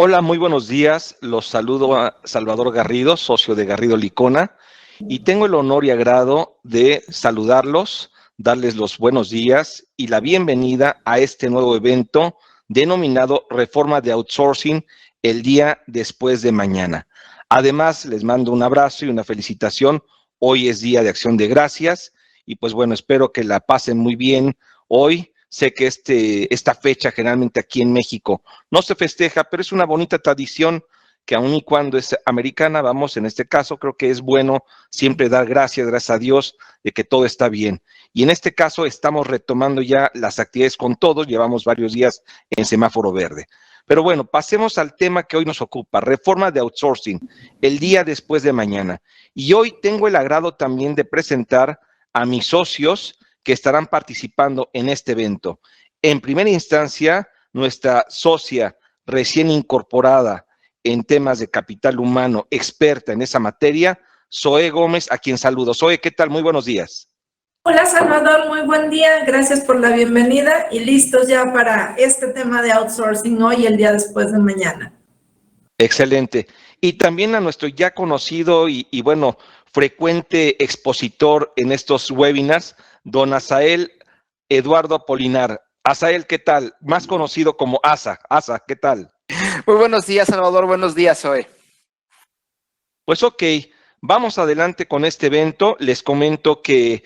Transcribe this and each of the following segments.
Hola, muy buenos días. Los saludo a Salvador Garrido, socio de Garrido Licona, y tengo el honor y agrado de saludarlos, darles los buenos días y la bienvenida a este nuevo evento denominado Reforma de Outsourcing el día después de mañana. Además, les mando un abrazo y una felicitación. Hoy es Día de Acción de Gracias y pues bueno, espero que la pasen muy bien hoy. Sé que esta fecha generalmente aquí en México no se festeja, pero es una bonita tradición que aun y cuando es americana, vamos, en este caso creo que es bueno siempre dar gracias a Dios de que todo está bien. Y en este caso estamos retomando ya las actividades con todos, llevamos varios días en semáforo verde. Pero bueno, pasemos al tema que hoy nos ocupa, reforma de outsourcing, el día después de mañana. Y hoy tengo el agrado también de presentar a mis socios que estarán participando en este evento. En primera instancia, nuestra socia recién incorporada en temas de capital humano, experta en esa materia, Zoe Gómez, a quien saludo. Zoe, ¿qué tal? Muy buenos días. Hola Salvador, muy buen día, gracias por la bienvenida y listos ya para este tema de outsourcing hoy y el día después de mañana. Excelente. Y también a nuestro ya conocido y bueno, frecuente expositor en estos webinars, don Asael Eduardo Apolinar. Asael, ¿qué tal? Más conocido como Asa. Asa, ¿qué tal? Muy buenos días, Salvador. Buenos días, Zoe. Pues ok, vamos adelante con este evento. Les comento que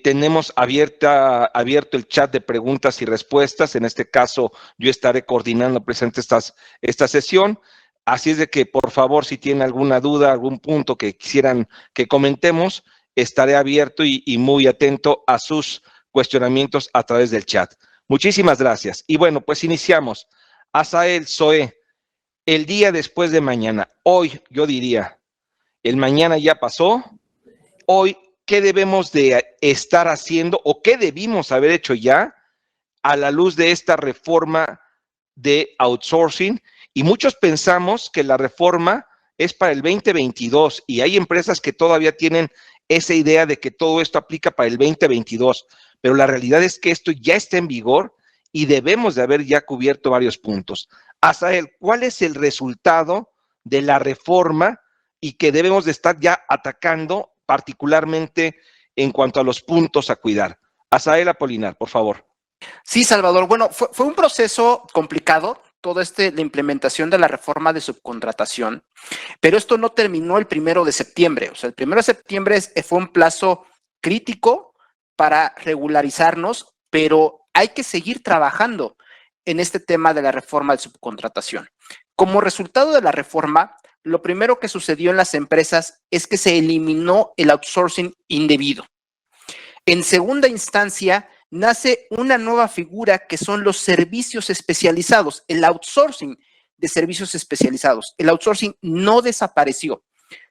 tenemos abierto el chat de preguntas y respuestas. En este caso, yo estaré coordinando presente esta sesión. Así es de que, por favor, si tienen alguna duda, algún punto que quisieran que comentemos, estaré abierto y muy atento a sus cuestionamientos a través del chat. Muchísimas gracias. Y bueno, pues iniciamos. Asael, Zoe, el día después de mañana, hoy yo diría, el mañana ya pasó, hoy, ¿qué debemos de estar haciendo o qué debimos haber hecho ya a la luz de esta reforma de outsourcing? Y muchos pensamos que la reforma es para el 2022 y hay empresas que todavía tienen esa idea de que todo esto aplica para el 2022, pero la realidad es que esto ya está en vigor y debemos de haber ya cubierto varios puntos. Asael, ¿cuál es el resultado de la reforma y que debemos de estar ya atacando particularmente en cuanto a los puntos a cuidar? Asael Apolinar, por favor. Sí, Salvador. Bueno, fue un proceso complicado, todo la implementación de la reforma de subcontratación, pero esto no terminó el 1 de septiembre. O sea, el 1 de septiembre fue un plazo crítico para regularizarnos, pero hay que seguir trabajando en este tema de la reforma de subcontratación. Como resultado de la reforma, lo primero que sucedió en las empresas es que se eliminó el outsourcing indebido. En segunda instancia, nace una nueva figura que son los servicios especializados, el outsourcing de servicios especializados. El outsourcing no desapareció,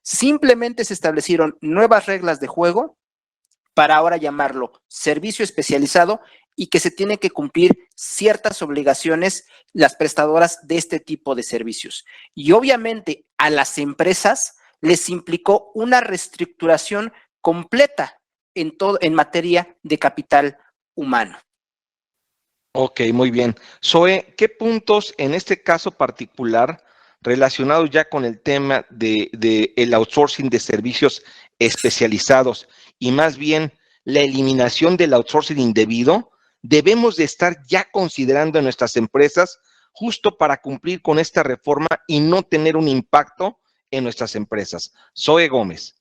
simplemente se establecieron nuevas reglas de juego para ahora llamarlo servicio especializado y que se tienen que cumplir ciertas obligaciones las prestadoras de este tipo de servicios. Y obviamente a las empresas les implicó una reestructuración completa en materia de capital humano. Ok, muy bien. Zoe, ¿qué puntos en este caso particular relacionados ya con el tema de el outsourcing de servicios especializados y más bien la eliminación del outsourcing indebido, debemos de estar ya considerando en nuestras empresas justo para cumplir con esta reforma y no tener un impacto en nuestras empresas? Zoe Gómez.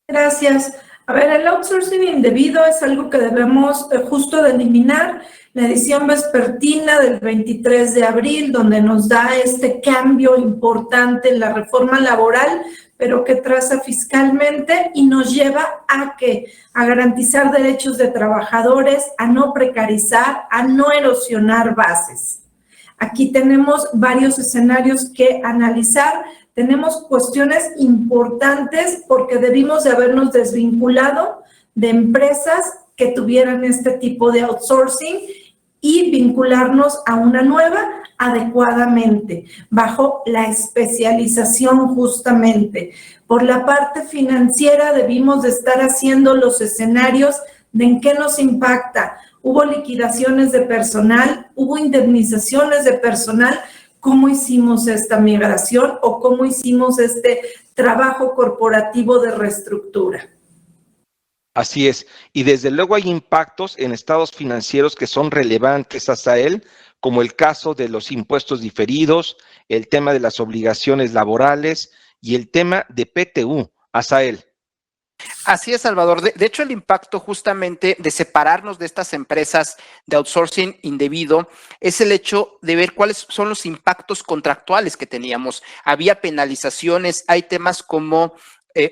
Gracias. A ver, el outsourcing indebido es algo que debemos justo de eliminar. La edición vespertina del 23 de abril, donde nos da este cambio importante en la reforma laboral, pero que traza fiscalmente y nos lleva a garantizar derechos de trabajadores, a no precarizar, a no erosionar bases. Aquí tenemos varios escenarios que analizar. Tenemos cuestiones importantes porque debimos de habernos desvinculado de empresas que tuvieran este tipo de outsourcing y vincularnos a una nueva adecuadamente, bajo la especialización justamente. Por la parte financiera debimos de estar haciendo los escenarios de en qué nos impacta. Hubo liquidaciones de personal, hubo indemnizaciones de personal. ¿Cómo hicimos esta migración o cómo hicimos este trabajo corporativo de reestructura? Así es. Y desde luego hay impactos en estados financieros que son relevantes hasta él, como el caso de los impuestos diferidos, el tema de las obligaciones laborales y el tema de PTU, hasta él. Así es, Salvador. De hecho, el impacto justamente de separarnos de estas empresas de outsourcing indebido es el hecho de ver cuáles son los impactos contractuales que teníamos. Había penalizaciones, hay temas como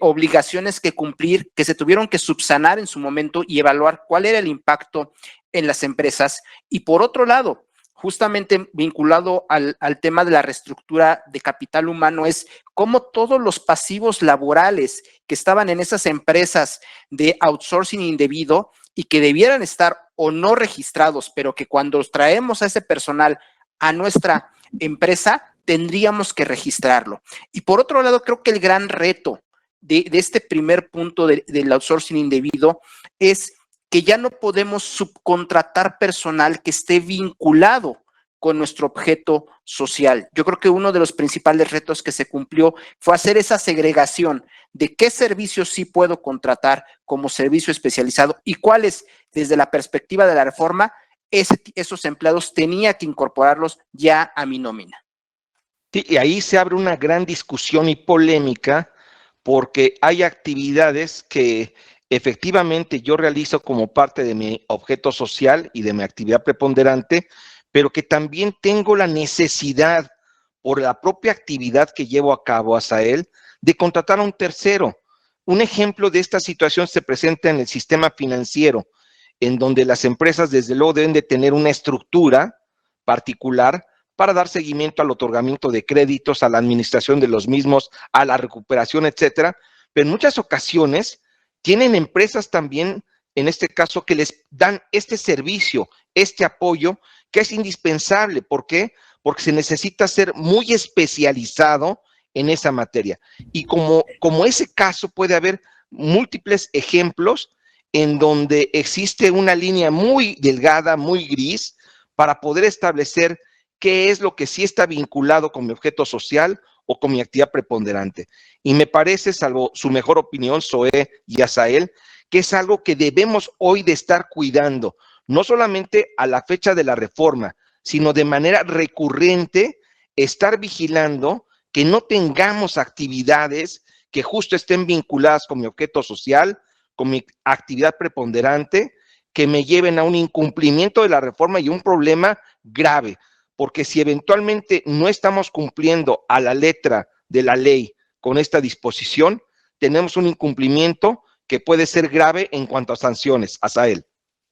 obligaciones que cumplir, que se tuvieron que subsanar en su momento y evaluar cuál era el impacto en las empresas. Y por otro lado, justamente vinculado al tema de la reestructura de capital humano, es cómo todos los pasivos laborales que estaban en esas empresas de outsourcing indebido y que debieran estar o no registrados, pero que cuando traemos a ese personal a nuestra empresa, tendríamos que registrarlo. Y por otro lado, creo que el gran reto de este primer punto del outsourcing indebido es que ya no podemos subcontratar personal que esté vinculado con nuestro objeto social. Yo creo que uno de los principales retos que se cumplió fue hacer esa segregación de qué servicios sí puedo contratar como servicio especializado y cuáles, desde la perspectiva de la reforma, esos empleados tenía que incorporarlos ya a mi nómina. Sí, y ahí se abre una gran discusión y polémica porque hay actividades que efectivamente yo realizo como parte de mi objeto social y de mi actividad preponderante, pero que también tengo la necesidad, por la propia actividad que llevo a cabo hacia él, de contratar a un tercero. Un ejemplo de esta situación se presenta en el sistema financiero, en donde las empresas desde luego deben de tener una estructura particular para dar seguimiento al otorgamiento de créditos, a la administración de los mismos, a la recuperación, etcétera. Pero en muchas ocasiones tienen empresas también, en este caso, que les dan este servicio, este apoyo, que es indispensable. ¿Por qué? Porque se necesita ser muy especializado en esa materia. Y como ese caso puede haber múltiples ejemplos en donde existe una línea muy delgada, muy gris, para poder establecer qué es lo que sí está vinculado con mi objeto social o con mi actividad preponderante. Y me parece, salvo su mejor opinión, Zoé y Asael, que es algo que debemos hoy de estar cuidando, no solamente a la fecha de la reforma, sino de manera recurrente, estar vigilando que no tengamos actividades que justo estén vinculadas con mi objeto social, con mi actividad preponderante, que me lleven a un incumplimiento de la reforma y un problema grave. Porque si eventualmente no estamos cumpliendo a la letra de la ley con esta disposición, tenemos un incumplimiento que puede ser grave en cuanto a sanciones. Asael.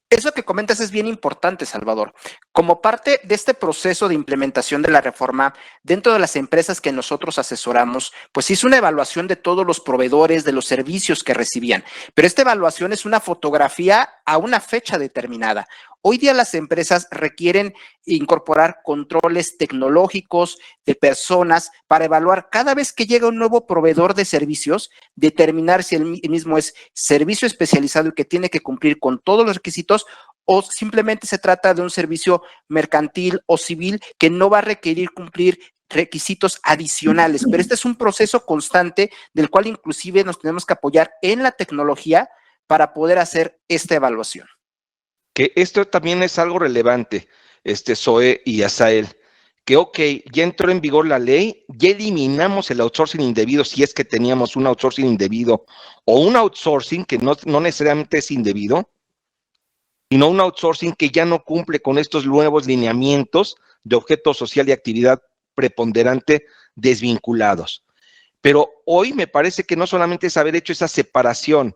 Eso que comentas es bien importante, Salvador. Como parte de este proceso de implementación de la reforma, dentro de las empresas que nosotros asesoramos, pues hizo una evaluación de todos los proveedores, de los servicios que recibían. Pero esta evaluación es una fotografía a una fecha determinada. Hoy día las empresas requieren incorporar controles tecnológicos de personas para evaluar cada vez que llega un nuevo proveedor de servicios, determinar si el mismo es servicio especializado y que tiene que cumplir con todos los requisitos o simplemente se trata de un servicio mercantil o civil que no va a requerir cumplir requisitos adicionales. Pero este es un proceso constante del cual inclusive nos tenemos que apoyar en la tecnología para poder hacer esta evaluación. Que esto también es algo relevante, Zoé y Asael, que ya entró en vigor la ley, ya eliminamos el outsourcing indebido si es que teníamos un outsourcing indebido o un outsourcing que no necesariamente es indebido, sino un outsourcing que ya no cumple con estos nuevos lineamientos de objeto social y actividad preponderante desvinculados. Pero hoy me parece que no solamente es haber hecho esa separación,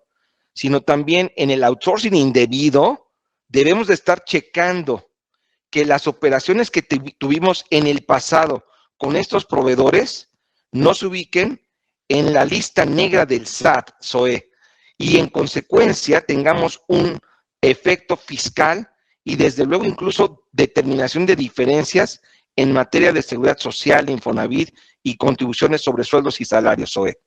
sino también en el outsourcing indebido, debemos de estar checando que las operaciones que tuvimos en el pasado con estos proveedores no se ubiquen en la lista negra del SAT, Zoé, y en consecuencia tengamos un efecto fiscal y desde luego incluso determinación de diferencias en materia de seguridad social, Infonavit y contribuciones sobre sueldos y salarios, Zoe?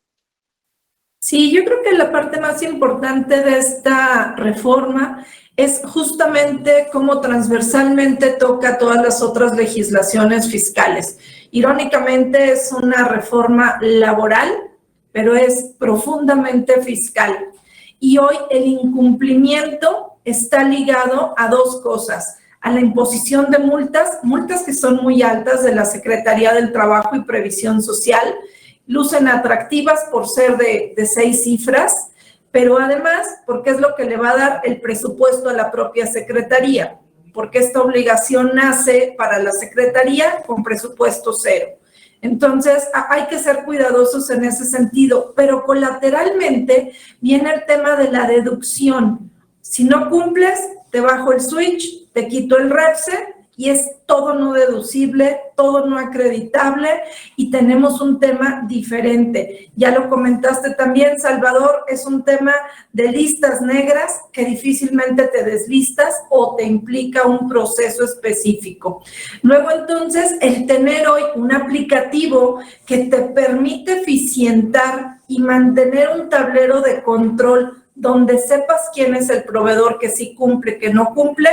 Sí, yo creo que la parte más importante de esta reforma es justamente cómo transversalmente toca todas las otras legislaciones fiscales. Irónicamente es una reforma laboral, pero es profundamente fiscal. Y hoy el incumplimiento está ligado a dos cosas: a la imposición de multas que son muy altas de la Secretaría del Trabajo y Previsión Social, lucen atractivas por ser de 6 cifras, pero además porque es lo que le va a dar el presupuesto a la propia Secretaría, porque esta obligación nace para la Secretaría con presupuesto cero. Entonces, hay que ser cuidadosos en ese sentido, pero colateralmente viene el tema de la deducción. Si no cumples, te bajo el switch, te quito el REPSE y es todo no deducible, todo no acreditable y tenemos un tema diferente. Ya lo comentaste también, Salvador, es un tema de listas negras que difícilmente te deslistas o te implica un proceso específico. Luego, entonces, el tener hoy un aplicativo que te permite eficientar y mantener un tablero de control donde sepas quién es el proveedor que sí cumple, que no cumple,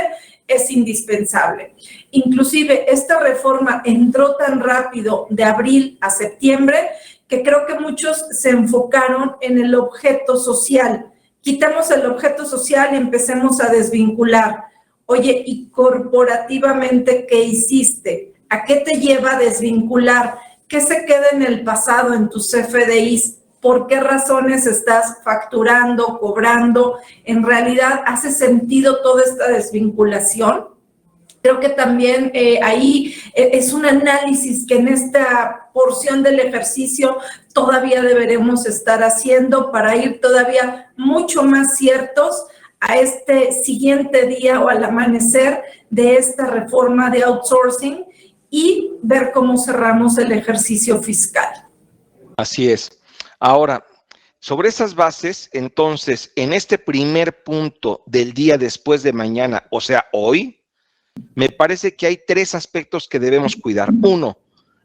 es indispensable. Inclusive, esta reforma entró tan rápido de abril a septiembre que creo que muchos se enfocaron en el objeto social. Quitemos el objeto social y empecemos a desvincular. Oye, ¿y corporativamente qué hiciste? ¿A qué te lleva a desvincular? ¿Qué se queda en el pasado en tus CFDIs? ¿Por qué razones estás facturando, cobrando? ¿En realidad hace sentido toda esta desvinculación? Creo que también ahí es un análisis que en esta porción del ejercicio todavía deberemos estar haciendo para ir todavía mucho más ciertos a este siguiente día o al amanecer de esta reforma de outsourcing y ver cómo cerramos el ejercicio fiscal. Así es. Ahora, sobre esas bases, entonces, en este primer punto del día después de mañana, o sea, hoy, me parece que hay 3 aspectos que debemos cuidar. 1,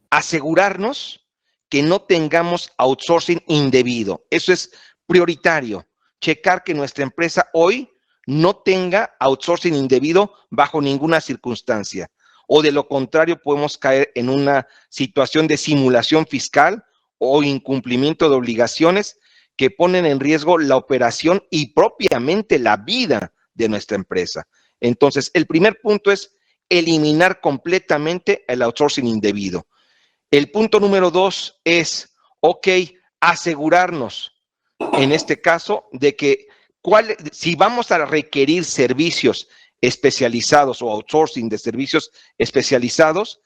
asegurarnos que no tengamos outsourcing indebido. Eso es prioritario. Checar que nuestra empresa hoy no tenga outsourcing indebido bajo ninguna circunstancia. O de lo contrario, podemos caer en una situación de simulación fiscal o incumplimiento de obligaciones que ponen en riesgo la operación y propiamente la vida de nuestra empresa. Entonces, el primer punto es eliminar completamente el outsourcing indebido. El punto número 2 es, asegurarnos, en este caso, de que si vamos a requerir servicios especializados o outsourcing de servicios especializados,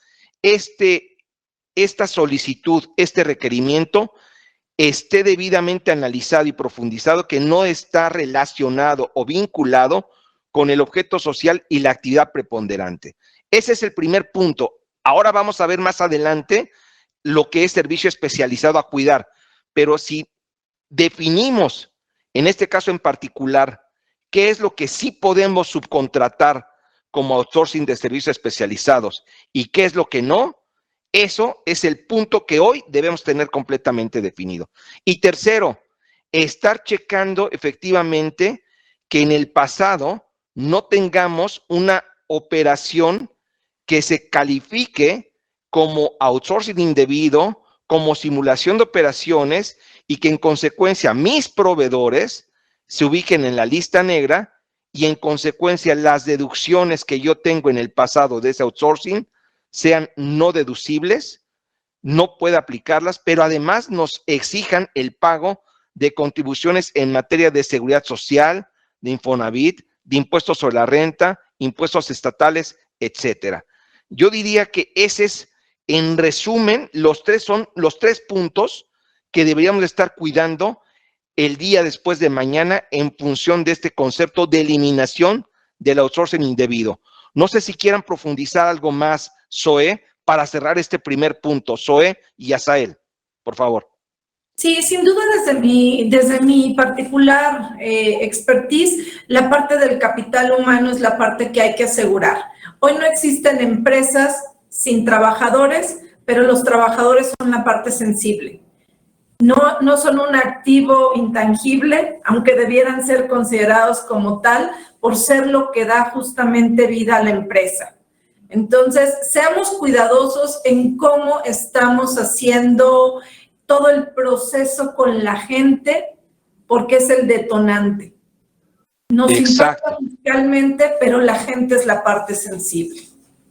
esta solicitud, este requerimiento, esté debidamente analizado y profundizado, que no está relacionado o vinculado con el objeto social y la actividad preponderante. Ese es el primer punto. Ahora vamos a ver más adelante lo que es servicio especializado a cuidar, pero si definimos, en este caso en particular, qué es lo que sí podemos subcontratar como outsourcing de servicios especializados y qué es lo que no, eso es el punto que hoy debemos tener completamente definido. Y tercero, estar checando efectivamente que en el pasado no tengamos una operación que se califique como outsourcing indebido, como simulación de operaciones y que en consecuencia mis proveedores se ubiquen en la lista negra y en consecuencia las deducciones que yo tengo en el pasado de ese outsourcing sean no deducibles, no pueda aplicarlas, pero además nos exijan el pago de contribuciones en materia de seguridad social, de Infonavit, de impuestos sobre la renta, impuestos estatales, etcétera. Yo diría que ese es, en resumen, son los 3 puntos que deberíamos estar cuidando el día después de mañana en función de este concepto de eliminación del outsourcing indebido. No sé si quieran profundizar algo más, Zoe, para cerrar este primer punto. Zoe y Asael, por favor. Sí, sin duda desde mi particular expertise, la parte del capital humano es la parte que hay que asegurar. Hoy no existen empresas sin trabajadores, pero los trabajadores son la parte sensible. No son un activo intangible, aunque debieran ser considerados como tal, por ser lo que da justamente vida a la empresa. Entonces, seamos cuidadosos en cómo estamos haciendo todo el proceso con la gente, porque es el detonante. Nos impacta fiscalmente, pero la gente es la parte sensible.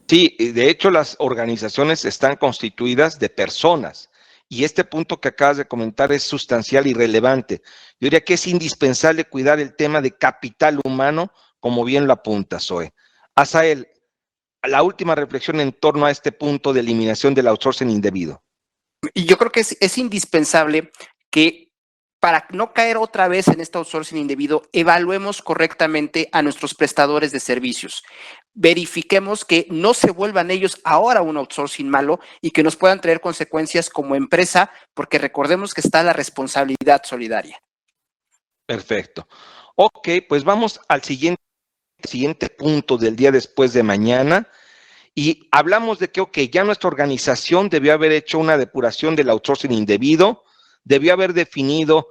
Sí, de hecho las organizaciones están constituidas de personas y este punto que acabas de comentar es sustancial y relevante. Yo diría que es indispensable cuidar el tema de capital humano, como bien lo apunta Zoe. Asael, la última reflexión en torno a este punto de eliminación del outsourcing indebido. Y yo creo que es indispensable que para no caer otra vez en este outsourcing indebido, evaluemos correctamente a nuestros prestadores de servicios. Verifiquemos que no se vuelvan ellos ahora un outsourcing malo y que nos puedan traer consecuencias como empresa, porque recordemos que está la responsabilidad solidaria. Perfecto. Ok, pues vamos al siguiente punto del día después de mañana. Y hablamos de que, ok, ya nuestra organización debió haber hecho una depuración del outsourcing indebido, debió haber definido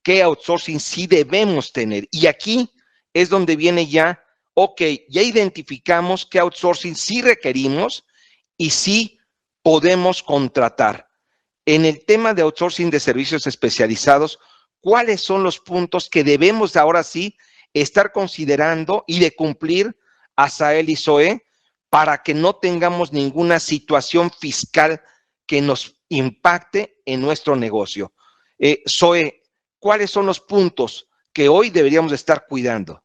qué outsourcing sí debemos tener. Y aquí es donde viene ya, ok, ya identificamos qué outsourcing sí requerimos y sí podemos contratar. En el tema de outsourcing de servicios especializados, ¿cuáles son los puntos que debemos ahora sí estar considerando y de cumplir Asael y Zoe para que no tengamos ninguna situación fiscal que nos impacte en nuestro negocio? Zoe, ¿cuáles son los puntos que hoy deberíamos estar cuidando?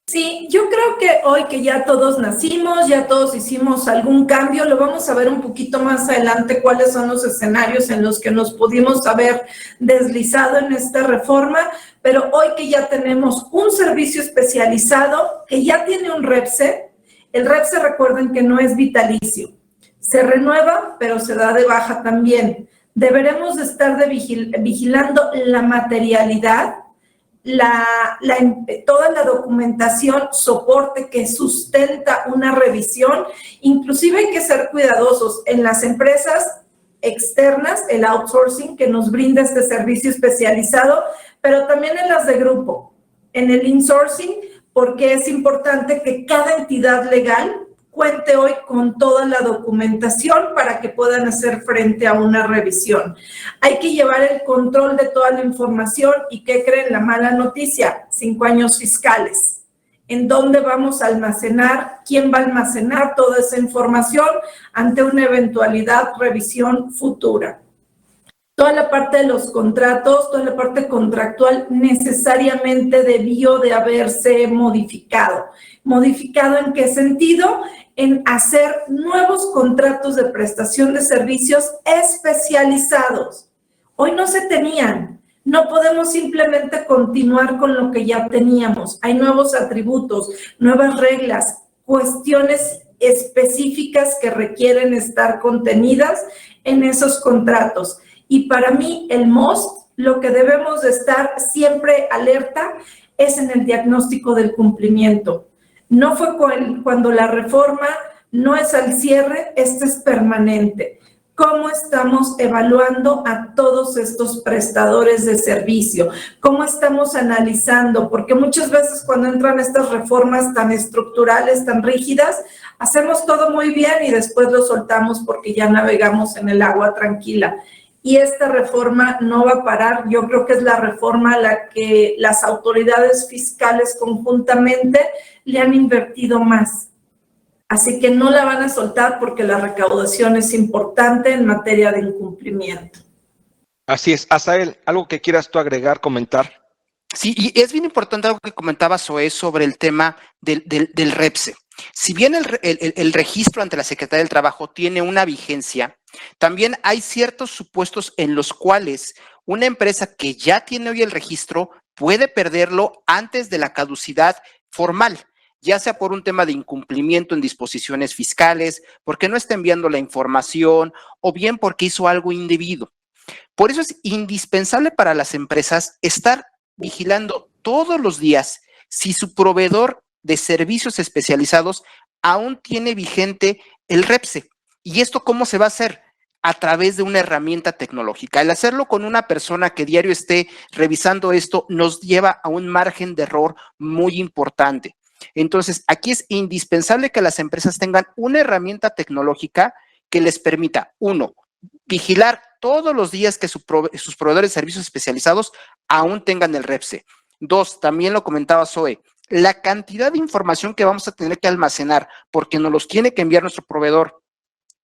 Sí, yo creo que hoy que ya todos nacimos, ya todos hicimos algún cambio, lo vamos a ver un poquito más adelante cuáles son los escenarios en los que nos pudimos haber deslizado en esta reforma, pero hoy que ya tenemos un servicio especializado, que ya tiene un REPSE, el REPSE recuerden que no es vitalicio, se renueva, pero se da de baja también. Deberemos de estar vigilando la materialidad, toda la documentación, soporte que sustenta una revisión. Inclusive hay que ser cuidadosos en las empresas externas, el outsourcing que nos brinda este servicio especializado, pero también en las de grupo, en el insourcing, porque es importante que cada entidad legal cuente hoy con toda la documentación para que puedan hacer frente a una revisión. Hay que llevar el control de toda la información y ¿qué creen? La mala noticia, 5 años fiscales. ¿En dónde vamos a almacenar? ¿Quién va a almacenar toda esa información ante una eventualidad revisión futura? Toda la parte de los contratos, toda la parte contractual necesariamente debió de haberse modificado. ¿Modificado en qué sentido? En hacer nuevos contratos de prestación de servicios especializados. Hoy no se tenían. No podemos simplemente continuar con lo que ya teníamos. Hay nuevos atributos, nuevas reglas, cuestiones específicas que requieren estar contenidas en esos contratos. Y para mí, el MOST, lo que debemos de estar siempre alerta es en el diagnóstico del cumplimiento. No fue cuando la reforma no es al cierre, este es permanente. ¿Cómo estamos evaluando a todos estos prestadores de servicio? ¿Cómo estamos analizando? Porque muchas veces cuando entran estas reformas tan estructurales, tan rígidas, hacemos todo muy bien y después lo soltamos porque ya navegamos en el agua tranquila. Y esta reforma no va a parar. Yo creo que es la reforma a la que las autoridades fiscales conjuntamente le han invertido más. Así que no la van a soltar porque la recaudación es importante en materia de incumplimiento. Así es. Asael, ¿algo que quieras tú agregar, comentar? Sí, y es bien importante algo que comentaba Zoe sobre el tema del REPSE. Si bien el registro ante la Secretaría del Trabajo tiene una vigencia, también hay ciertos supuestos en los cuales una empresa que ya tiene hoy el registro puede perderlo antes de la caducidad formal, ya sea por un tema de incumplimiento en disposiciones fiscales, porque no está enviando la información o bien porque hizo algo indebido. Por eso es indispensable para las empresas estar vigilando todos los días si su proveedor de servicios especializados aún tiene vigente el REPSE. ¿Y esto cómo se va a hacer? A través de una herramienta tecnológica. El hacerlo con una persona que diario esté revisando esto nos lleva a un margen de error muy importante. Entonces, aquí es indispensable que las empresas tengan una herramienta tecnológica que les permita, uno, vigilar todos los días que sus proveedores de servicios especializados aún tengan el REPSE. Dos, también lo comentaba Zoe, la cantidad de información que vamos a tener que almacenar porque nos los tiene que enviar nuestro proveedor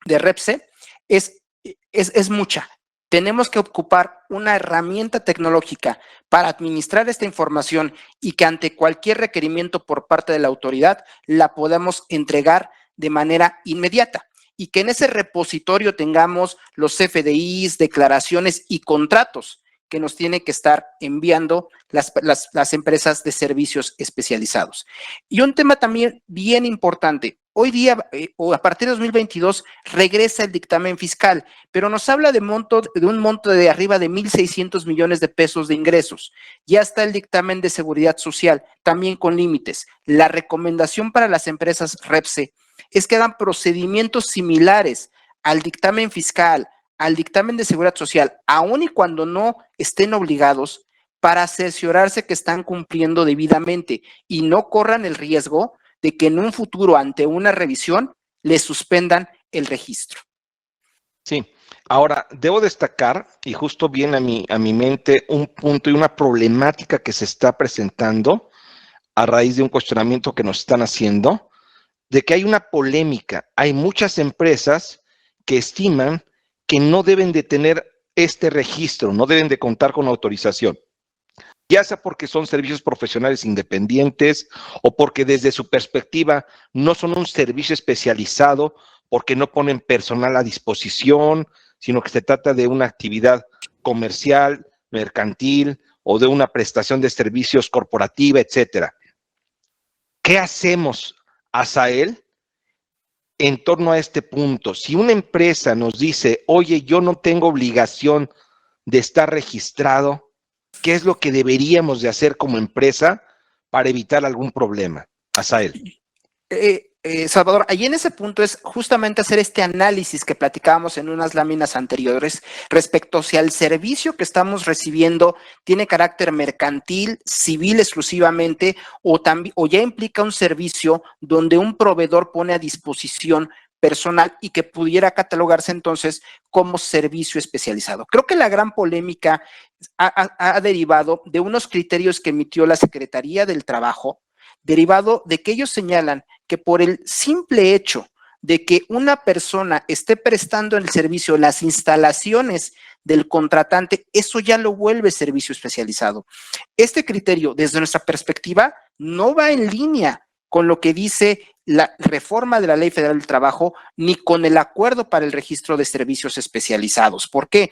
de REPSE es mucha. Tenemos que ocupar una herramienta tecnológica para administrar esta información y que ante cualquier requerimiento por parte de la autoridad la podamos entregar de manera inmediata y que en ese repositorio tengamos los CFDIs, declaraciones y contratos que nos tienen que estar enviando las empresas de servicios especializados. Y un tema también bien importante, hoy día o a partir de 2022 regresa el dictamen fiscal, pero nos habla de un monto de arriba de 1,600 millones de pesos de ingresos. Ya está el dictamen de seguridad social, también con límites. La recomendación para las empresas REPSE es que hagan procedimientos similares al dictamen fiscal, al dictamen de seguridad social, aun y cuando no estén obligados, para cerciorarse que están cumpliendo debidamente y no corran el riesgo de que en un futuro, ante una revisión, les suspendan el registro. Sí, ahora debo destacar, y justo viene a mi mente un punto y una problemática que se está presentando a raíz de un cuestionamiento que nos están haciendo, de que hay una polémica. Hay muchas empresas que estiman que no deben de tener este registro, no deben de contar con autorización, ya sea porque son servicios profesionales independientes o porque desde su perspectiva no son un servicio especializado, porque no ponen personal a disposición, sino que se trata de una actividad comercial, mercantil o de una prestación de servicios corporativa, etcétera. ¿Qué hacemos, Asael, en torno a este punto? Si una empresa nos dice, oye, yo no tengo obligación de estar registrado, ¿qué es lo que deberíamos de hacer como empresa para evitar algún problema? Asael. Salvador, ahí en ese punto es justamente hacer este análisis que platicábamos en unas láminas anteriores respecto si el servicio que estamos recibiendo tiene carácter mercantil, civil exclusivamente o ya implica un servicio donde un proveedor pone a disposición personal y que pudiera catalogarse entonces como servicio especializado. Creo que la gran polémica ha derivado de unos criterios que emitió la Secretaría del Trabajo, derivado de que ellos señalan que por el simple hecho de que una persona esté prestando el servicio, las instalaciones del contratante, eso ya lo vuelve servicio especializado. Este criterio, desde nuestra perspectiva, no va en línea con lo que dice la reforma de la Ley Federal del Trabajo, ni con el acuerdo para el registro de servicios especializados. ¿Por qué?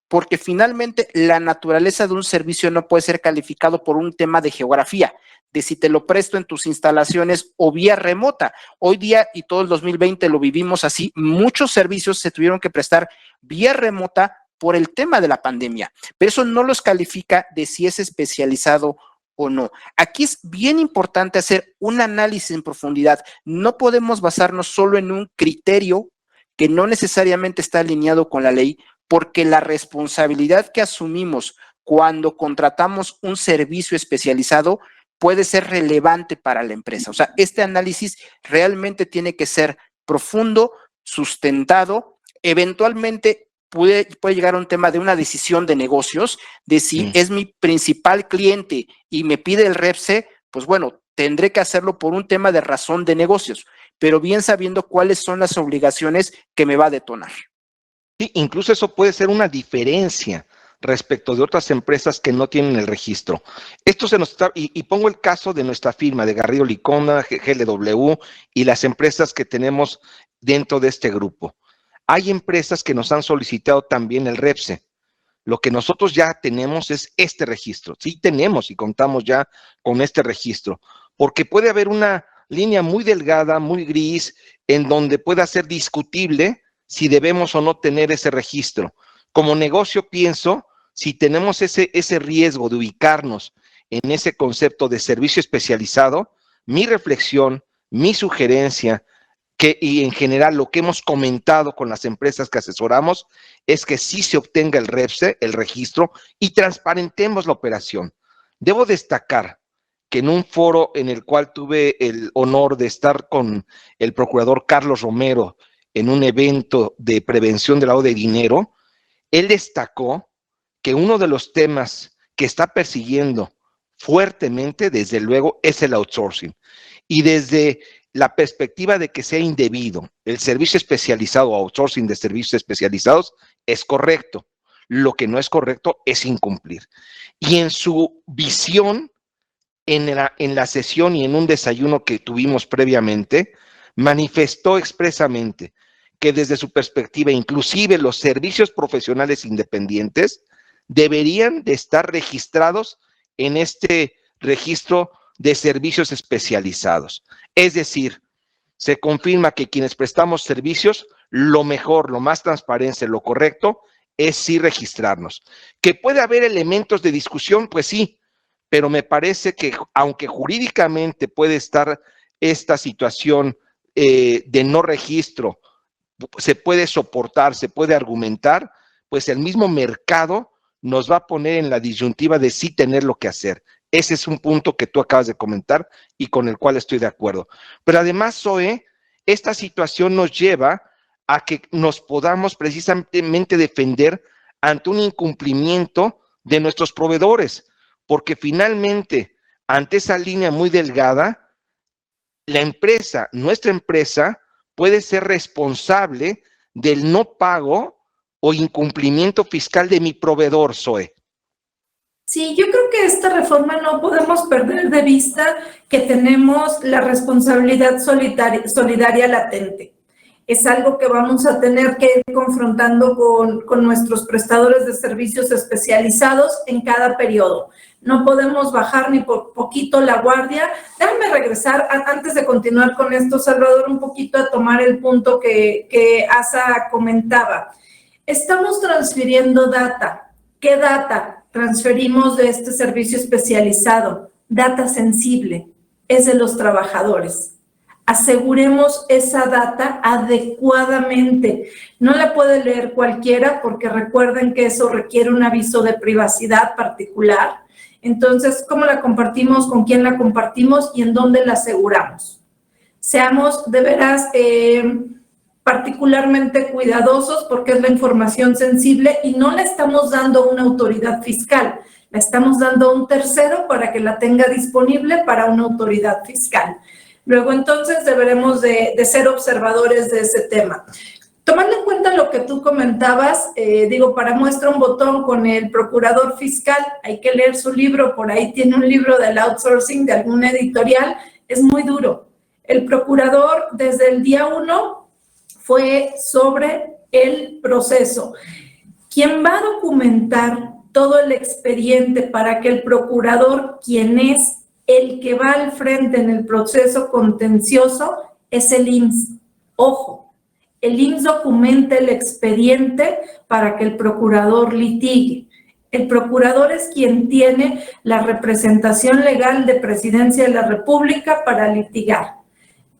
Porque finalmente la naturaleza de un servicio no puede ser calificado por un tema de geografía, de si te lo presto en tus instalaciones o vía remota. Hoy día, y todo el 2020 lo vivimos así, muchos servicios se tuvieron que prestar vía remota por el tema de la pandemia, pero eso no los califica de si es especializado o no. Aquí es bien importante hacer un análisis en profundidad. No podemos basarnos solo en un criterio que no necesariamente está alineado con la ley, porque la responsabilidad que asumimos cuando contratamos un servicio especializado puede ser relevante para la empresa. O sea, este análisis realmente tiene que ser profundo, sustentado, eventualmente puede llegar a un tema de una decisión de negocios, de si es mi principal cliente y me pide el REPSE, pues bueno, tendré que hacerlo por un tema de razón de negocios, pero bien sabiendo cuáles son las obligaciones que me va a detonar. Sí, incluso eso puede ser una diferencia respecto de otras empresas que no tienen el registro. Esto se nos está, y pongo el caso de nuestra firma, de Garrido Licona, GLW y las empresas que tenemos dentro de este grupo. Hay empresas que nos han solicitado también el REPSE. Lo que nosotros ya tenemos es este registro. Sí tenemos y contamos ya con este registro, porque puede haber una línea muy delgada, muy gris, en donde pueda ser discutible si debemos o no tener ese registro. Como negocio pienso, si tenemos ese riesgo de ubicarnos en ese concepto de servicio especializado, mi reflexión, mi sugerencia y en general lo que hemos comentado con las empresas que asesoramos es que sí se obtenga el REPSE, el registro, y transparentemos la operación. Debo destacar que en un foro en el cual tuve el honor de estar con el procurador Carlos Romero en un evento de prevención del lavado de dinero, él destacó que uno de los temas que está persiguiendo fuertemente, desde luego, es el outsourcing. Y desde la perspectiva de que sea indebido, el servicio especializado o outsourcing de servicios especializados es correcto. Lo que no es correcto es incumplir. Y en su visión, en la sesión y en un desayuno que tuvimos previamente, manifestó expresamente que desde su perspectiva, inclusive los servicios profesionales independientes deberían de estar registrados en este registro de servicios especializados. Es decir, se confirma que quienes prestamos servicios, lo mejor, lo más transparente, lo correcto, es sí registrarnos. ¿Que puede haber elementos de discusión? Pues sí, pero me parece que aunque jurídicamente puede estar esta situación de no registro, se puede soportar, se puede argumentar, pues el mismo mercado nos va a poner en la disyuntiva de sí tener lo que hacer. Ese es un punto que tú acabas de comentar y con el cual estoy de acuerdo. Pero además, Zoe, esta situación nos lleva a que nos podamos precisamente defender ante un incumplimiento de nuestros proveedores, porque finalmente, ante esa línea muy delgada, la empresa, nuestra empresa, puede ser responsable del no pago o incumplimiento fiscal de mi proveedor, Zoe. Sí, yo creo que esta reforma no podemos perder de vista que tenemos la responsabilidad solidaria latente. Es algo que vamos a tener que ir confrontando con nuestros prestadores de servicios especializados en cada periodo. No podemos bajar ni por poquito la guardia. Déjame regresar, antes de continuar con esto, Salvador, un poquito a tomar el punto que Asa comentaba. Estamos transfiriendo data. ¿Qué data transferimos de este servicio especializado? Data sensible, es de los trabajadores. Aseguremos esa data adecuadamente. No la puede leer cualquiera porque recuerden que eso requiere un aviso de privacidad particular. Entonces, ¿cómo la compartimos? ¿Con quién la compartimos? ¿Y en dónde la aseguramos? Seamos de veras particularmente cuidadosos porque es la información sensible y no la estamos dando a una autoridad fiscal. La estamos dando a un tercero para que la tenga disponible para una autoridad fiscal. Luego, entonces, deberemos de ser observadores de ese tema. Tomando en cuenta lo que tú comentabas, para muestra un botón con el procurador fiscal, hay que leer su libro, por ahí tiene un libro del outsourcing de alguna editorial, es muy duro. El procurador, desde el día 1, fue sobre el proceso. Quien va a documentar todo el expediente para que el procurador, quien es el que va al frente en el proceso contencioso, es el IMSS. Ojo, el IMSS documenta el expediente para que el procurador litigue. El procurador es quien tiene la representación legal de Presidencia de la República para litigar,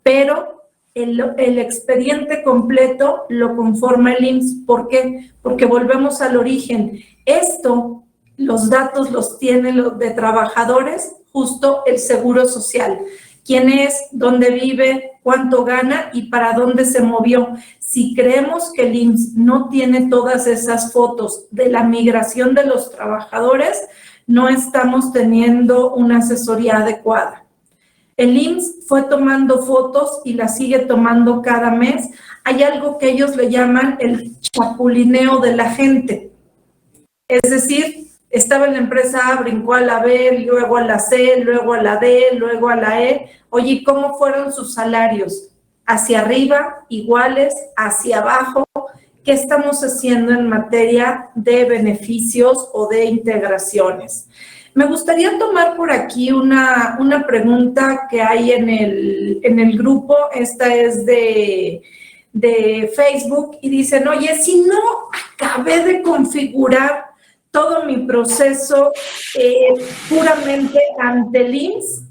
pero el expediente completo lo conforma el IMSS. ¿Por qué? Porque volvemos al origen. Esto, los datos los tiene los de trabajadores, justo el Seguro Social. ¿Quién es? ¿Dónde vive? ¿Cuánto gana? ¿Y para dónde se movió? Si creemos que el IMSS no tiene todas esas fotos de la migración de los trabajadores, no estamos teniendo una asesoría adecuada. El IMSS fue tomando fotos y las sigue tomando cada mes. Hay algo que ellos le llaman el chapulineo de la gente. Es decir, estaba en la empresa A, brincó a la B, luego a la C, luego a la D, luego a la E. Oye, ¿cómo fueron sus salarios? ¿Hacia arriba, iguales, hacia abajo? ¿Qué estamos haciendo en materia de beneficios o de integraciones? Me gustaría tomar por aquí una pregunta que hay en el grupo. Esta es de Facebook y dicen, oye, si no acabé de configurar todo mi proceso puramente ante el IMSS,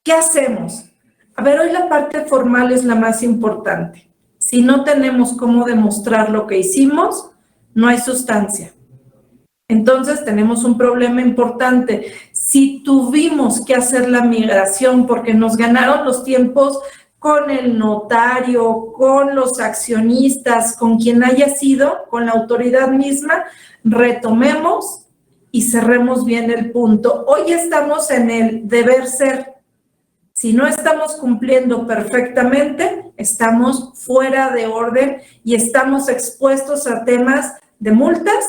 ¿qué hacemos? A ver, hoy la parte formal es la más importante. Si no tenemos cómo demostrar lo que hicimos, no hay sustancia. Entonces tenemos un problema importante. Si tuvimos que hacer la migración porque nos ganaron los tiempos con el notario, con los accionistas, con quien haya sido, con la autoridad misma, retomemos y cerremos bien el punto. Hoy estamos en el deber ser. Si no estamos cumpliendo perfectamente, estamos fuera de orden y estamos expuestos a temas de multas,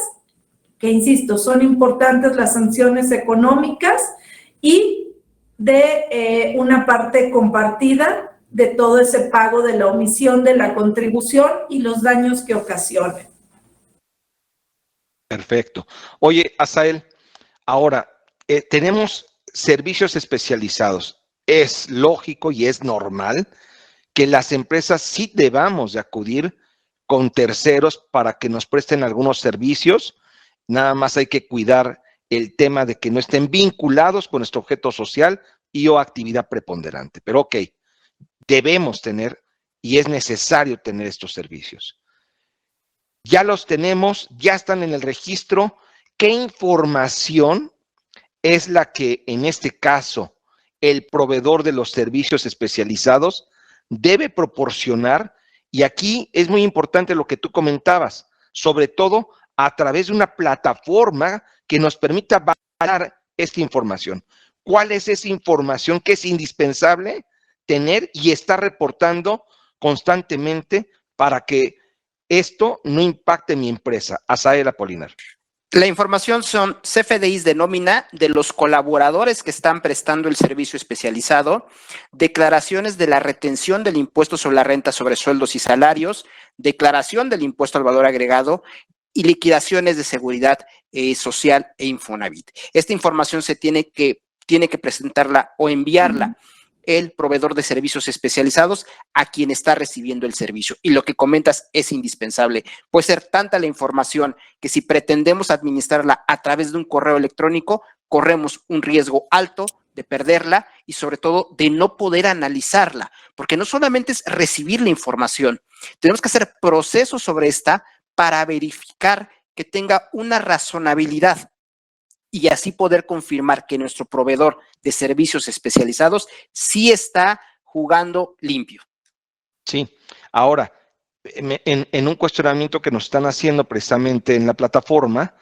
que insisto, son importantes las sanciones económicas y de una parte compartida de todo ese pago de la omisión de la contribución y los daños que ocasionen. Perfecto. Oye, Asael, ahora tenemos servicios especializados. Es lógico y es normal que las empresas sí debamos de acudir con terceros para que nos presten algunos servicios. Nada más hay que cuidar el tema de que no estén vinculados con nuestro objeto social y o actividad preponderante. Pero ok, debemos tener y es necesario tener estos servicios. Ya los tenemos, ya están en el registro. ¿Qué información es la que en este caso el proveedor de los servicios especializados debe proporcionar? Y aquí es muy importante lo que tú comentabas, sobre todo a través de una plataforma que nos permita validar esta información. ¿Cuál es esa información que es indispensable tener y estar reportando constantemente para que esto no impacte mi empresa? Asael Apolinar. La información son CFDIs de nómina de los colaboradores que están prestando el servicio especializado, declaraciones de la retención del impuesto sobre la renta sobre sueldos y salarios, declaración del impuesto al valor agregado y liquidaciones de seguridad social e Infonavit. Esta información se tiene que presentarla o enviarla el proveedor de servicios especializados a quien está recibiendo el servicio. Y lo que comentas es indispensable. Puede ser tanta la información que si pretendemos administrarla a través de un correo electrónico, corremos un riesgo alto de perderla y sobre todo de no poder analizarla, porque no solamente es recibir la información, tenemos que hacer procesos sobre esta para verificar que tenga una razonabilidad y así poder confirmar que nuestro proveedor de servicios especializados sí está jugando limpio. Sí, ahora, en un cuestionamiento que nos están haciendo precisamente en la plataforma,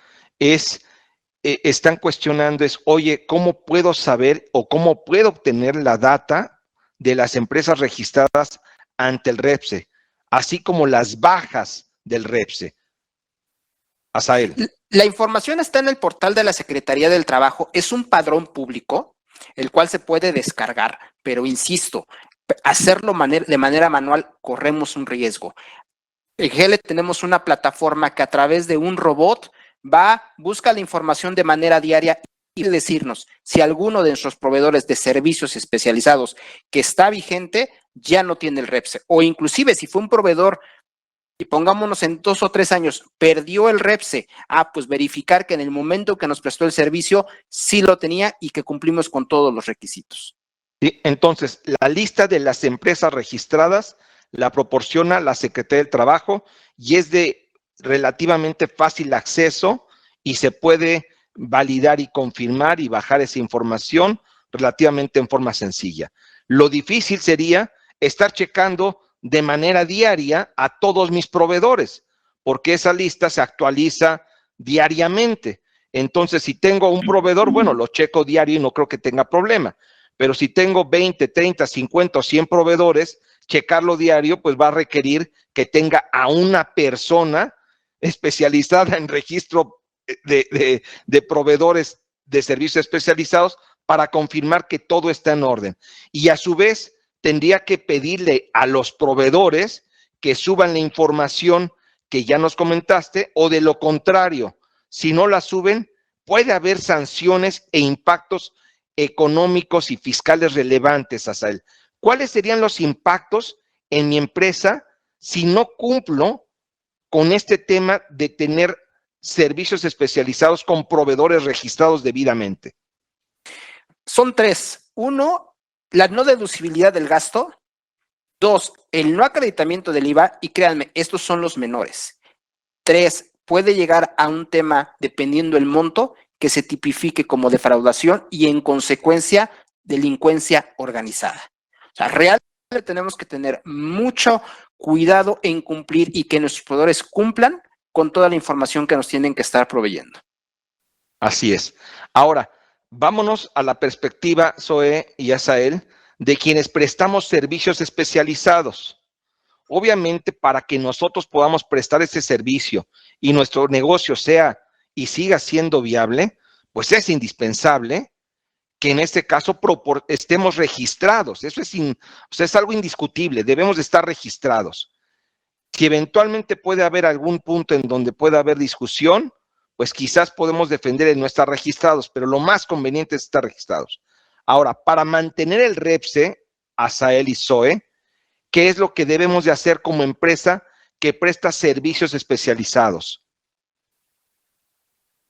están cuestionando oye, ¿cómo puedo saber o cómo puedo obtener la data de las empresas registradas ante el REPSE, así como las bajas del REPSE? Asael. La información está en el portal de la Secretaría del Trabajo. Es un padrón público, el cual se puede descargar, pero insisto, hacerlo de manera manual corremos un riesgo. En GL tenemos una plataforma que a través de un robot busca la información de manera diaria y decirnos si alguno de nuestros proveedores de servicios especializados que está vigente ya no tiene el REPSE, o inclusive si fue un proveedor y pongámonos en 2 o 3 años, perdió el REPSE, pues verificar que en el momento que nos prestó el servicio sí lo tenía y que cumplimos con todos los requisitos. Sí, entonces, la lista de las empresas registradas la proporciona la Secretaría del Trabajo y es de relativamente fácil acceso y se puede validar y confirmar y bajar esa información relativamente en forma sencilla. Lo difícil sería estar checando de manera diaria a todos mis proveedores, porque esa lista se actualiza diariamente. Entonces, si tengo un proveedor, bueno, lo checo diario y no creo que tenga problema. Pero si tengo 20, 30, 50 o 100 proveedores, checarlo diario, pues va a requerir que tenga a una persona especializada en registro de proveedores de servicios especializados para confirmar que todo está en orden. Y a su vez, tendría que pedirle a los proveedores que suban la información que ya nos comentaste, o de lo contrario, si no la suben, puede haber sanciones e impactos económicos y fiscales relevantes, Asael. ¿Cuáles serían los impactos en mi empresa si no cumplo con este tema de tener servicios especializados con proveedores registrados debidamente? Son 3. 1, la no deducibilidad del gasto. 2, el no acreditamiento del IVA, y créanme, estos son los menores. 3, puede llegar a un tema, dependiendo el monto, que se tipifique como defraudación y en consecuencia delincuencia organizada. O sea, realmente tenemos que tener mucho cuidado en cumplir y que nuestros proveedores cumplan con toda la información que nos tienen que estar proveyendo. Así es. Ahora, vámonos a la perspectiva, Zoe y Asael, de quienes prestamos servicios especializados. Obviamente, para que nosotros podamos prestar ese servicio y nuestro negocio sea y siga siendo viable, pues es indispensable que en este caso estemos registrados. Eso es algo indiscutible, debemos de estar registrados. Si eventualmente puede haber algún punto en donde pueda haber discusión, pues quizás podemos defender el no estar registrados, pero lo más conveniente es estar registrados. Ahora, para mantener el REPSE, Asael y Zoe, ¿qué es lo que debemos de hacer como empresa que presta servicios especializados?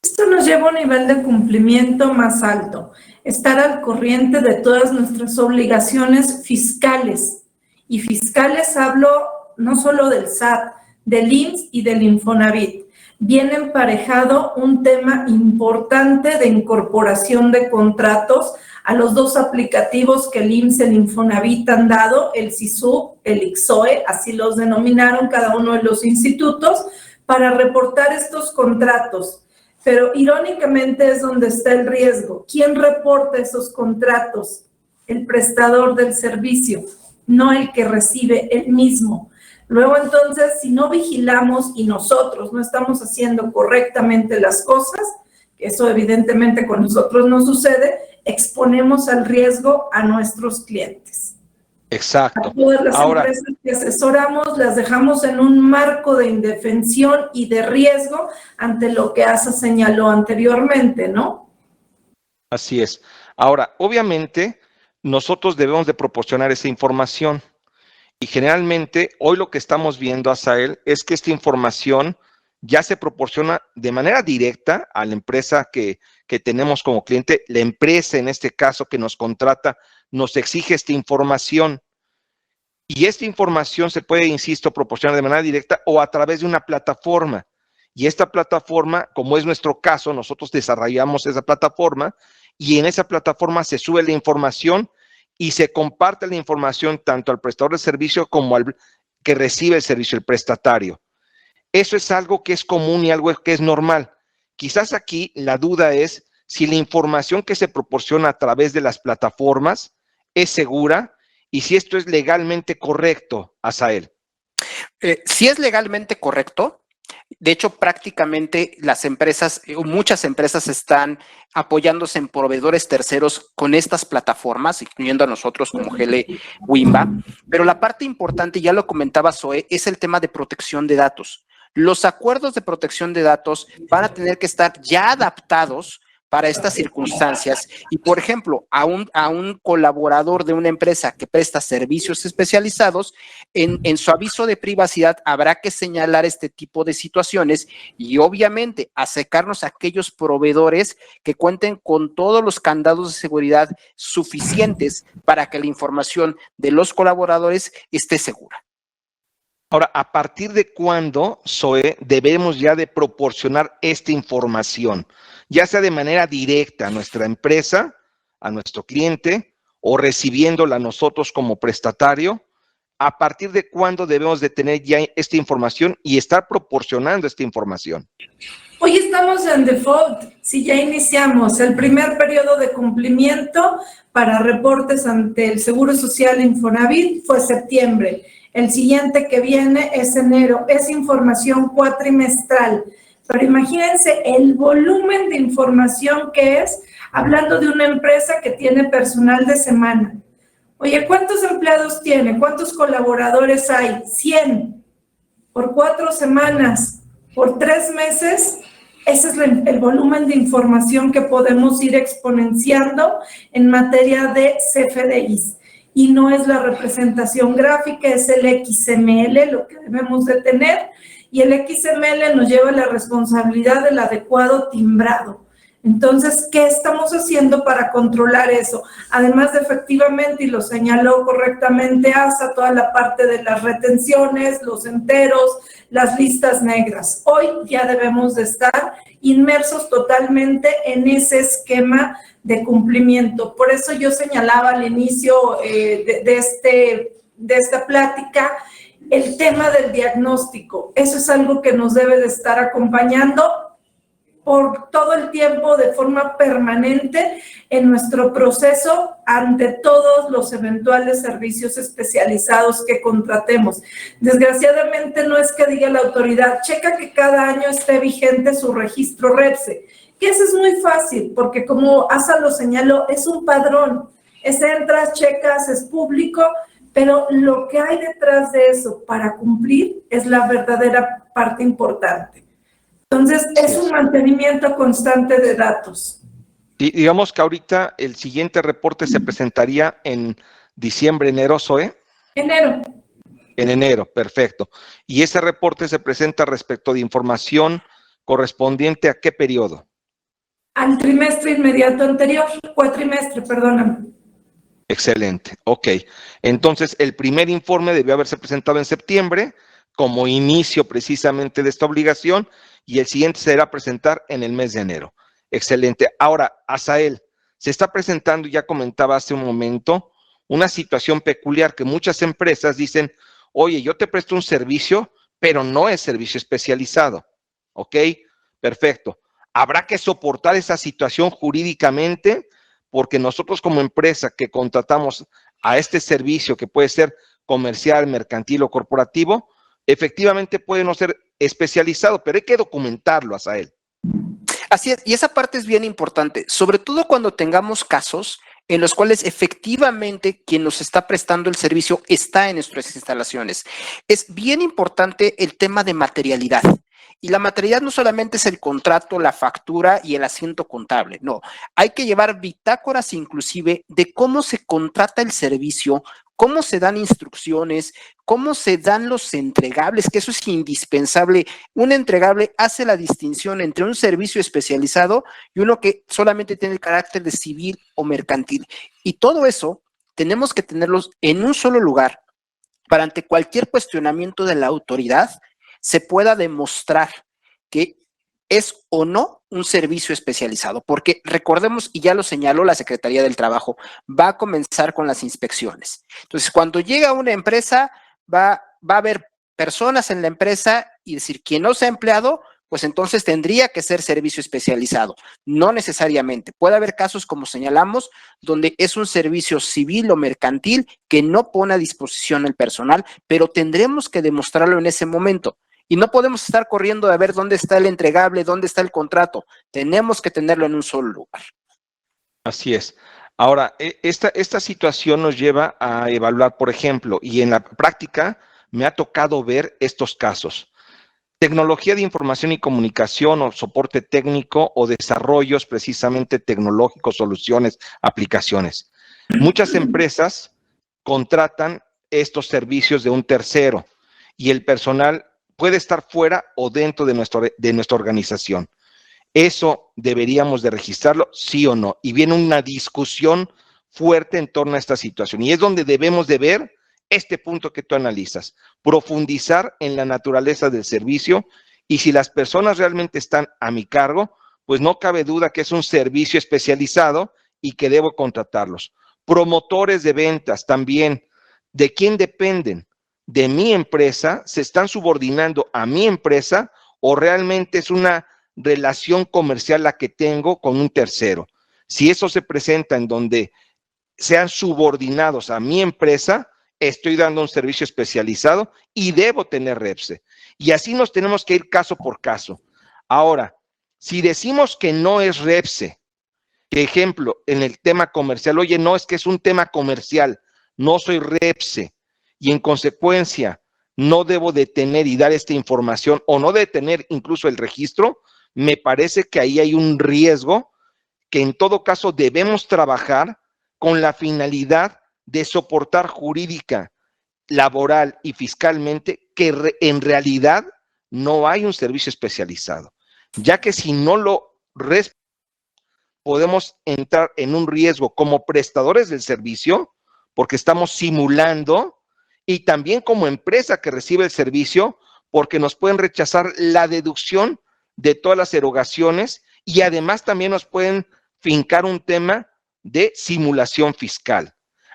Esto nos lleva a un nivel de cumplimiento más alto, estar al corriente de todas nuestras obligaciones fiscales. Y fiscales hablo no solo del SAT, del IMSS y del Infonavit. Viene emparejado un tema importante de incorporación de contratos a los dos aplicativos que el IMSS y el Infonavit han dado, el SISUB, el ICSOE, así los denominaron cada uno de los institutos, para reportar estos contratos. Pero irónicamente es donde está el riesgo. ¿Quién reporta esos contratos? El prestador del servicio, no el que recibe el mismo. Luego, entonces, si no vigilamos y nosotros no estamos haciendo correctamente las cosas, que eso evidentemente con nosotros no sucede, exponemos al riesgo a nuestros clientes. Exacto. A todas las empresas que asesoramos las dejamos en un marco de indefensión y de riesgo ante lo que Asa señaló anteriormente, ¿no? Así es. Ahora, obviamente, nosotros debemos de proporcionar esa información. Y generalmente, hoy lo que estamos viendo, Asael, es que esta información ya se proporciona de manera directa a la empresa que tenemos como cliente. La empresa, en este caso, que nos contrata, nos exige esta información. Y esta información se puede, insisto, proporcionar de manera directa o a través de una plataforma. Y esta plataforma, como es nuestro caso, nosotros desarrollamos esa plataforma y en esa plataforma se sube la información y se comparte la información tanto al prestador de servicio como al que recibe el servicio, el prestatario. Eso es algo que es común y algo que es normal. Quizás aquí la duda es si la información que se proporciona a través de las plataformas es segura y si esto es legalmente correcto, Asael. Si es legalmente correcto. De hecho, prácticamente las empresas, muchas empresas están apoyándose en proveedores terceros con estas plataformas, incluyendo a nosotros como GL Wimba. Pero la parte importante, ya lo comentaba Zoe, es el tema de protección de datos. Los acuerdos de protección de datos van a tener que estar ya adaptados para estas circunstancias y, por ejemplo, a un colaborador de una empresa que presta servicios especializados, en su aviso de privacidad habrá que señalar este tipo de situaciones y obviamente acercarnos a aquellos proveedores que cuenten con todos los candados de seguridad suficientes para que la información de los colaboradores esté segura. Ahora, ¿a partir de cuándo, Zoe, debemos ya de proporcionar esta información? Ya sea de manera directa a nuestra empresa, a nuestro cliente, o recibiéndola nosotros como prestatario. ¿A partir de cuándo debemos de tener ya esta información y estar proporcionando esta información? Hoy estamos en default, si ya iniciamos. El primer periodo de cumplimiento para reportes ante el Seguro Social Infonavit fue septiembre. El siguiente que viene es enero. Es información cuatrimestral. Pero imagínense el volumen de información que es, hablando de una empresa que tiene personal de semana. Oye, ¿cuántos empleados tiene? ¿Cuántos colaboradores hay? 100. Por 4 semanas, por 3 meses, ese es el volumen de información que podemos ir exponenciando en materia de CFDIs. Y no es la representación gráfica, es el XML lo que debemos de tener. Y el XML nos lleva la responsabilidad del adecuado timbrado. Entonces, ¿qué estamos haciendo para controlar eso? Además de efectivamente, y lo señaló correctamente Asa, toda la parte de las retenciones, los enteros, las listas negras. Hoy ya debemos de estar inmersos totalmente en ese esquema de cumplimiento. Por eso yo señalaba al inicio de esta plática el tema del diagnóstico. Eso es algo que nos debe de estar acompañando por todo el tiempo de forma permanente en nuestro proceso ante todos los eventuales servicios especializados que contratemos. Desgraciadamente no es que diga la autoridad, checa que cada año esté vigente su registro REPSE, que eso es muy fácil, porque como Asa lo señaló, es un padrón, es entras, checas, es público, pero lo que hay detrás de eso para cumplir es la verdadera parte importante. Entonces, es un mantenimiento constante de datos. Y digamos que ahorita el siguiente reporte se presentaría en diciembre, enero, ¿Zoe? Enero. En enero, perfecto. Y ese reporte se presenta respecto de información correspondiente a qué periodo. Al trimestre inmediato anterior, cuatrimestre, perdóname. Excelente, ok. Entonces, el primer informe debió haberse presentado en septiembre como inicio precisamente de esta obligación y el siguiente se deberá presentar en el mes de enero. Excelente. Ahora, Asael, se está presentando, ya comentaba hace un momento, una situación peculiar que muchas empresas dicen, oye, yo te presto un servicio, pero no es servicio especializado. ¿Ok? Perfecto. Habrá que soportar esa situación jurídicamente porque nosotros como empresa que contratamos a este servicio que puede ser comercial, mercantil o corporativo, efectivamente puede no ser especializado, pero hay que documentarlo, Asael. Así es, y esa parte es bien importante, sobre todo cuando tengamos casos en los cuales efectivamente quien nos está prestando el servicio está en nuestras instalaciones. Es bien importante el tema de materialidad. Y la materialidad no solamente es el contrato, la factura y el asiento contable, no. Hay que llevar bitácoras inclusive de cómo se contrata el servicio, cómo se dan instrucciones, cómo se dan los entregables, que eso es indispensable. Un entregable hace la distinción entre un servicio especializado y uno que solamente tiene el carácter de civil o mercantil. Y todo eso tenemos que tenerlos en un solo lugar para ante cualquier cuestionamiento de la autoridad se pueda demostrar que es o no un servicio especializado, porque recordemos, y ya lo señaló la Secretaría del Trabajo, va a comenzar con las inspecciones. Entonces, cuando llega una empresa, va a haber personas en la empresa y decir, quien no sea empleado, pues entonces tendría que ser servicio especializado. No necesariamente. Puede haber casos, como señalamos, donde es un servicio civil o mercantil que no pone a disposición el personal, pero tendremos que demostrarlo en ese momento. Y no podemos estar corriendo a ver dónde está el entregable, dónde está el contrato. Tenemos que tenerlo en un solo lugar. Así es. Ahora, esta situación nos lleva a evaluar, por ejemplo, y en la práctica me ha tocado ver estos casos. Tecnología de información y comunicación o soporte técnico o desarrollos precisamente tecnológicos, soluciones, aplicaciones. Muchas empresas contratan estos servicios de un tercero y el personal puede estar fuera o dentro de nuestra organización. Eso deberíamos de registrarlo, sí o no. Y viene una discusión fuerte en torno a esta situación. Y es donde debemos de ver este punto que tú analizas, profundizar en la naturaleza del servicio y si las personas realmente están a mi cargo, pues no cabe duda que es un servicio especializado y que debo contratarlos. Promotores de ventas también, ¿de quién dependen? ¿De mi empresa? ¿Se están subordinando a mi empresa o realmente es una relación comercial la que tengo con un tercero? Si eso se presenta en donde sean subordinados a mi empresa, estoy dando un servicio especializado y debo tener REPSE. Y así nos tenemos que ir caso por caso. Ahora, si decimos que no es REPSE, que ejemplo, en el tema comercial, oye, no, es que es un tema comercial, no soy REPSE, y en consecuencia no debo de tener y dar esta información o no de tener incluso el registro, me parece que ahí hay un riesgo que en todo caso debemos trabajar con la finalidad de soportar jurídica, laboral y fiscalmente que en realidad no hay un servicio especializado, ya que si no lo podemos entrar en un riesgo como prestadores del servicio, porque estamos simulando, y también como empresa que recibe el servicio, porque nos pueden rechazar la deducción de todas las erogaciones y además también nos pueden fincar un tema de simulación fiscal.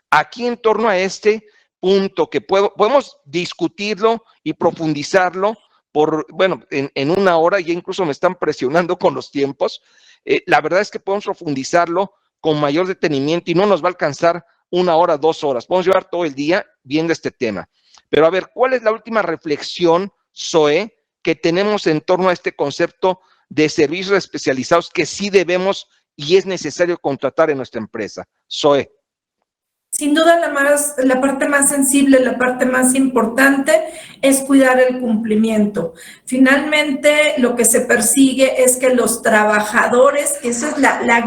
Aquí en torno a este punto que podemos discutirlo y profundizarlo en una hora, ya incluso me están presionando con los tiempos. La verdad es que podemos profundizarlo con mayor detenimiento y no nos va a alcanzar 1 hora, 2 horas. Podemos llevar todo el día viendo este tema. Pero a ver, ¿cuál es la última reflexión, Zoe, que tenemos en torno a este concepto de servicios especializados que sí debemos y es necesario contratar en nuestra empresa? Zoe. Sin duda la parte más sensible, la parte más importante es cuidar el cumplimiento. Finalmente, lo que se persigue es que los trabajadores, esa es la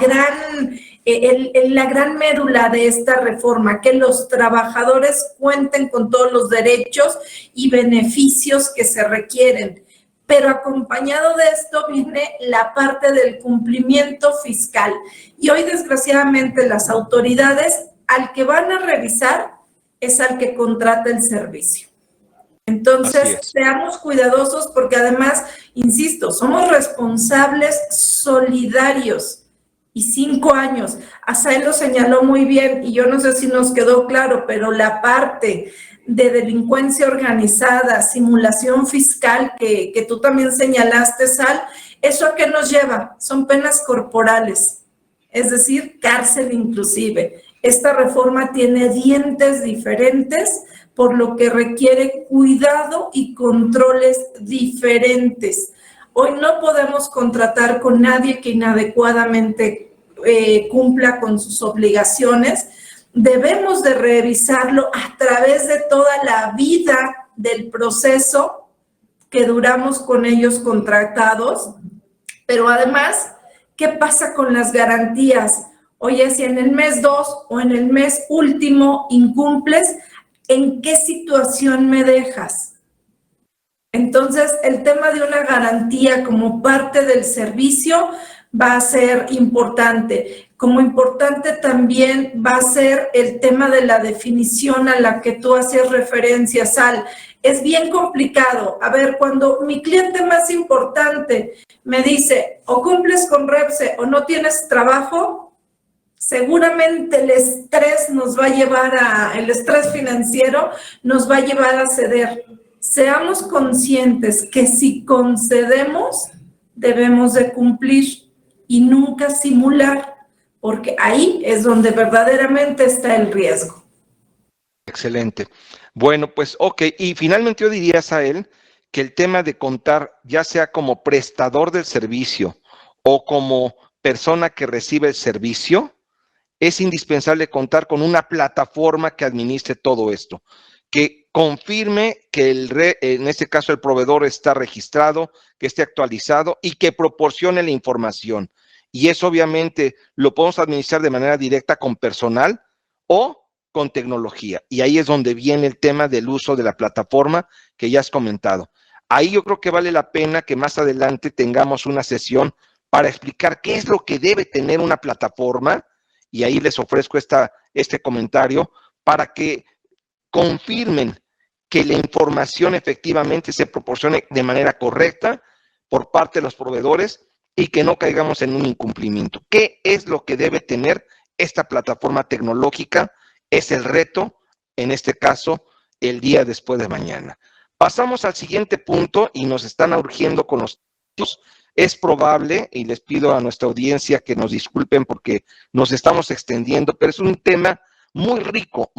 gran médula de esta reforma, que los trabajadores cuenten con todos los derechos y beneficios que se requieren. Pero acompañado de esto viene la parte del cumplimiento fiscal. Y hoy, desgraciadamente, las autoridades al que van a revisar es al que contrata el servicio. Entonces, seamos cuidadosos porque además, insisto, somos responsables solidarios y 5 años. Asael lo señaló muy bien y yo no sé si nos quedó claro, pero la parte de delincuencia organizada, simulación fiscal que tú también señalaste, Sal, ¿eso a qué nos lleva? Son penas corporales, es decir, cárcel inclusive. Esta reforma tiene dientes diferentes, por lo que requiere cuidado y controles diferentes. Hoy no podemos contratar con nadie que inadecuadamente cumpla con sus obligaciones. Debemos de revisarlo a través de toda la vida del proceso que duramos con ellos contratados. Pero además, ¿qué pasa con las garantías? Oye, si en el mes 2 o en el mes último incumples, ¿en qué situación me dejas? Entonces, el tema de una garantía como parte del servicio va a ser importante. Como importante también va a ser el tema de la definición a la que tú hacías referencia, Sal. Es bien complicado. A ver, cuando mi cliente más importante me dice, o cumples con REPSE o no tienes trabajo, seguramente el estrés el estrés financiero nos va a llevar a ceder. Seamos conscientes que si concedemos, debemos de cumplir y nunca simular, porque ahí es donde verdaderamente está el riesgo. Excelente. Bueno, pues ok, y finalmente yo diría, Asael, que el tema de contar, ya sea como prestador del servicio o como persona que recibe el servicio, es indispensable contar con una plataforma que administre todo esto, que confirme que en este caso el proveedor está registrado, que esté actualizado y que proporcione la información. Y eso obviamente lo podemos administrar de manera directa con personal o con tecnología. Y ahí es donde viene el tema del uso de la plataforma que ya has comentado. Ahí yo creo que vale la pena que más adelante tengamos una sesión para explicar qué es lo que debe tener una plataforma. Y ahí les ofrezco este comentario para que confirmen que la información efectivamente se proporcione de manera correcta por parte de los proveedores y que no caigamos en un incumplimiento. ¿Qué es lo que debe tener esta plataforma tecnológica? Es el reto, en este caso, el día después de mañana. Pasamos al siguiente punto y nos están urgiendo con los tiempos. Es probable, y les pido a nuestra audiencia que nos disculpen porque nos estamos extendiendo, pero es un tema muy rico,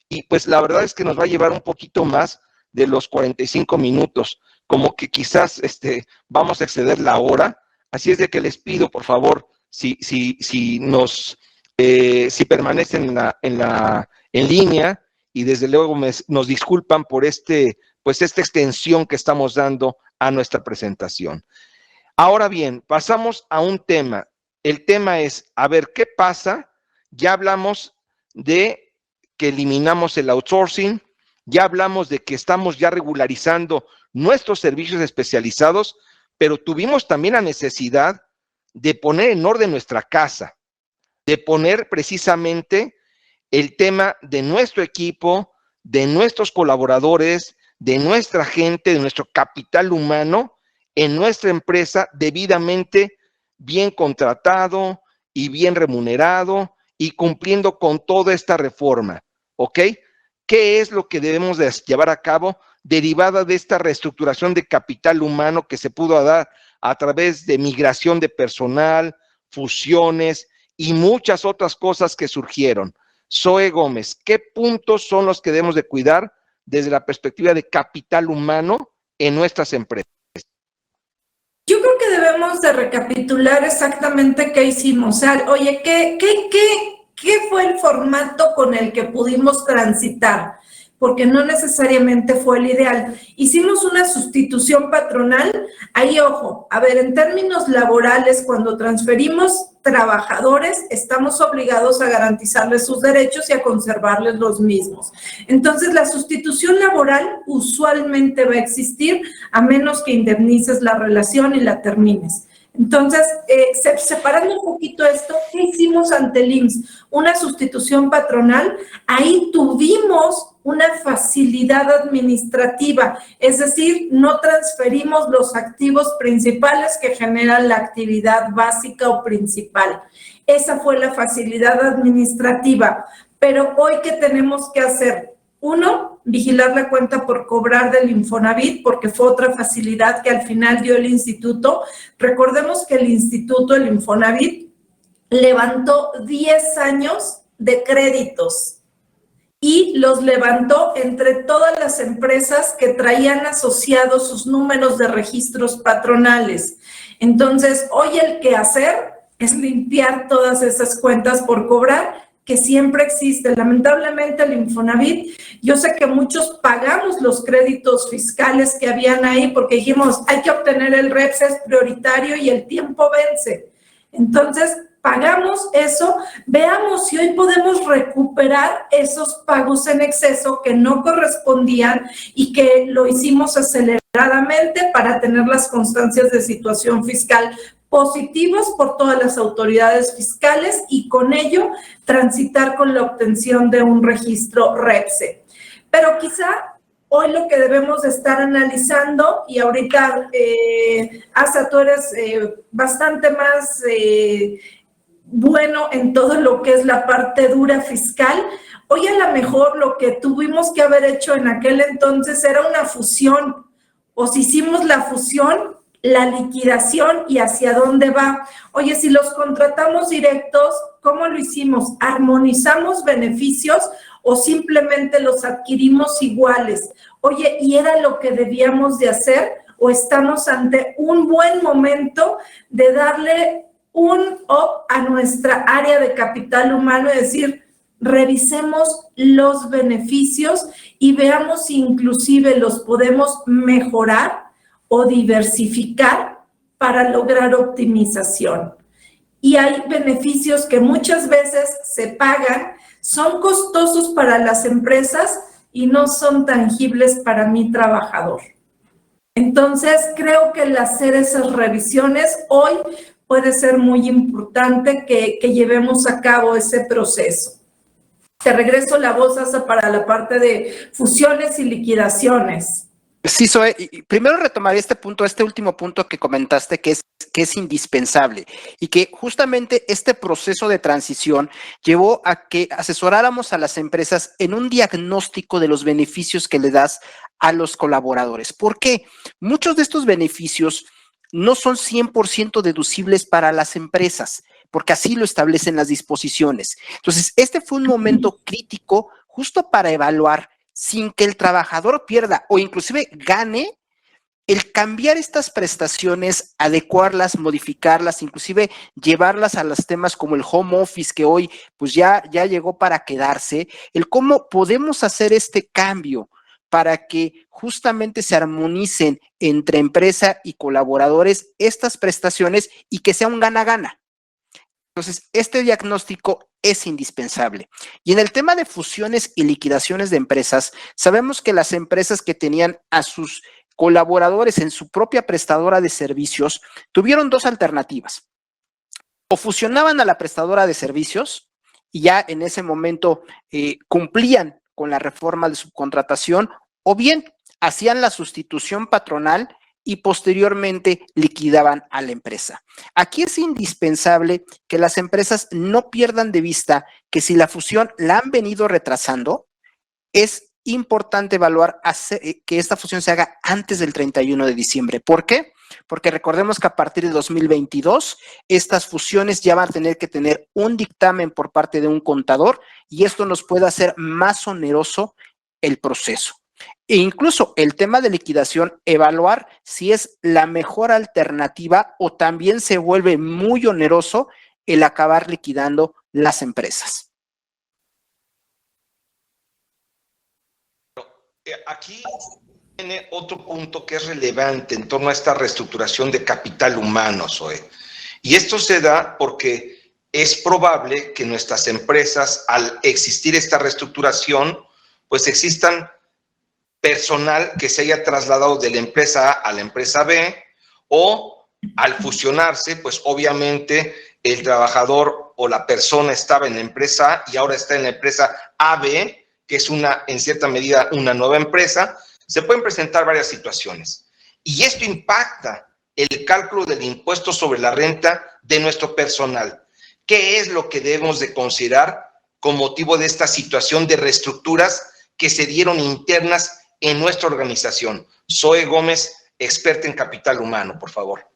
y pues la verdad es que nos va a llevar un poquito más de los 45 minutos, como que quizás vamos a exceder la hora, así es de que les pido, por favor, si permanecen en línea, y desde luego nos disculpan por esta extensión que estamos dando a nuestra presentación. Ahora bien, pasamos a un tema. El tema es, a ver, ¿qué pasa? Ya hablamos de que eliminamos el outsourcing, ya hablamos de que estamos ya regularizando nuestros servicios especializados, pero tuvimos también la necesidad de poner en orden nuestra casa, de poner precisamente el tema de nuestro equipo, de nuestros colaboradores, de nuestra gente, de nuestro capital humano en nuestra empresa debidamente bien contratado y bien remunerado y cumpliendo con toda esta reforma, ¿ok? ¿Qué es lo que debemos de llevar a cabo derivada de esta reestructuración de capital humano que se pudo dar a través de migración de personal, fusiones y muchas otras cosas que surgieron? Zoe Gómez, ¿qué puntos son los que debemos de cuidar desde la perspectiva de capital humano en nuestras empresas? Yo creo que debemos de recapitular exactamente qué hicimos. O sea, oye, ¿qué fue el formato con el que pudimos transitar? Porque no necesariamente fue el ideal. Hicimos una sustitución patronal. Ahí, ojo, a ver, en términos laborales, cuando transferimos trabajadores, estamos obligados a garantizarles sus derechos y a conservarles los mismos. Entonces, la sustitución laboral usualmente va a existir a menos que indemnices la relación y la termines. Entonces, separando un poquito esto, ¿qué hicimos ante el IMSS? Una sustitución patronal. Ahí tuvimos una facilidad administrativa, es decir, no transferimos los activos principales que generan la actividad básica o principal. Esa fue la facilidad administrativa. Pero hoy, ¿qué tenemos que hacer? Uno, vigilar la cuenta por cobrar del Infonavit, porque fue otra facilidad que al final dio el instituto. Recordemos que el instituto, el Infonavit, levantó 10 años de créditos y los levantó entre todas las empresas que traían asociados sus números de registros patronales. Entonces, hoy el quehacer es limpiar todas esas cuentas por cobrar, que siempre existe. Lamentablemente el Infonavit, yo sé que muchos pagamos los créditos fiscales que habían ahí porque dijimos, hay que obtener el REPS, es prioritario y el tiempo vence. Entonces, pagamos eso, veamos si hoy podemos recuperar esos pagos en exceso que no correspondían y que lo hicimos aceleradamente para tener las constancias de situación fiscal positivos por todas las autoridades fiscales y con ello transitar con la obtención de un registro REPSE. Pero quizá hoy lo que debemos de estar analizando, y ahorita, Asa, tú eres bastante más bueno en todo lo que es la parte dura fiscal, hoy a lo mejor lo que tuvimos que haber hecho en aquel entonces era una fusión, o si hicimos la fusión, la liquidación y hacia dónde va. Oye, si los contratamos directos, ¿cómo lo hicimos? ¿Armonizamos beneficios o simplemente los adquirimos iguales? Oye, ¿y era lo que debíamos de hacer? ¿O estamos ante un buen momento de darle un up a nuestra área de capital humano? Es decir, revisemos los beneficios y veamos si inclusive los podemos mejorar o diversificar para lograr optimización. Y hay beneficios que muchas veces se pagan, son costosos para las empresas y no son tangibles para mi trabajador. Entonces, creo que el hacer esas revisiones hoy puede ser muy importante que llevemos a cabo ese proceso. Te regreso la voz, Asa, para la parte de fusiones y liquidaciones. Sí, Zoe, y primero retomaré este punto, este último punto que comentaste, que es indispensable y que justamente este proceso de transición llevó a que asesoráramos a las empresas en un diagnóstico de los beneficios que le das a los colaboradores. ¿Por qué? Muchos de estos beneficios no son 100% deducibles para las empresas, porque así lo establecen las disposiciones. Entonces, este fue un momento crítico justo para evaluar sin que el trabajador pierda o inclusive gane, el cambiar estas prestaciones, adecuarlas, modificarlas, inclusive llevarlas a los temas como el home office, que hoy pues ya llegó para quedarse, el cómo podemos hacer este cambio para que justamente se armonicen entre empresa y colaboradores estas prestaciones y que sea un gana-gana. Entonces, este diagnóstico es indispensable. Y en el tema de fusiones y liquidaciones de empresas, sabemos que las empresas que tenían a sus colaboradores en su propia prestadora de servicios tuvieron dos alternativas. o fusionaban a la prestadora de servicios y ya en ese momento cumplían con la reforma de subcontratación, o bien hacían la sustitución patronal y posteriormente liquidaban a la empresa. Aquí es indispensable que las empresas no pierdan de vista que si la fusión la han venido retrasando, es importante evaluar que esta fusión se haga antes del 31 de diciembre. ¿Por qué? Porque recordemos que a partir de 2022, estas fusiones ya van a tener que tener un dictamen por parte de un contador y esto nos puede hacer más oneroso el proceso. E incluso el tema de liquidación, evaluar si es la mejor alternativa o también se vuelve muy oneroso el acabar liquidando las empresas. Aquí tiene otro punto que es relevante en torno a esta reestructuración de capital humano, Zoe. Y esto se da porque es probable que nuestras empresas, al existir esta reestructuración, pues existan personal que se haya trasladado de la empresa A a la empresa B, o al fusionarse, pues obviamente el trabajador o la persona estaba en la empresa A y ahora está en la empresa AB, que es en cierta medida una nueva empresa. Se pueden presentar varias situaciones. Y esto impacta el cálculo del impuesto sobre la renta de nuestro personal. ¿Qué es lo que debemos de considerar con motivo de esta situación de reestructuras que se dieron internas en nuestra organización? Zoe Gómez, experta en capital humano, por favor.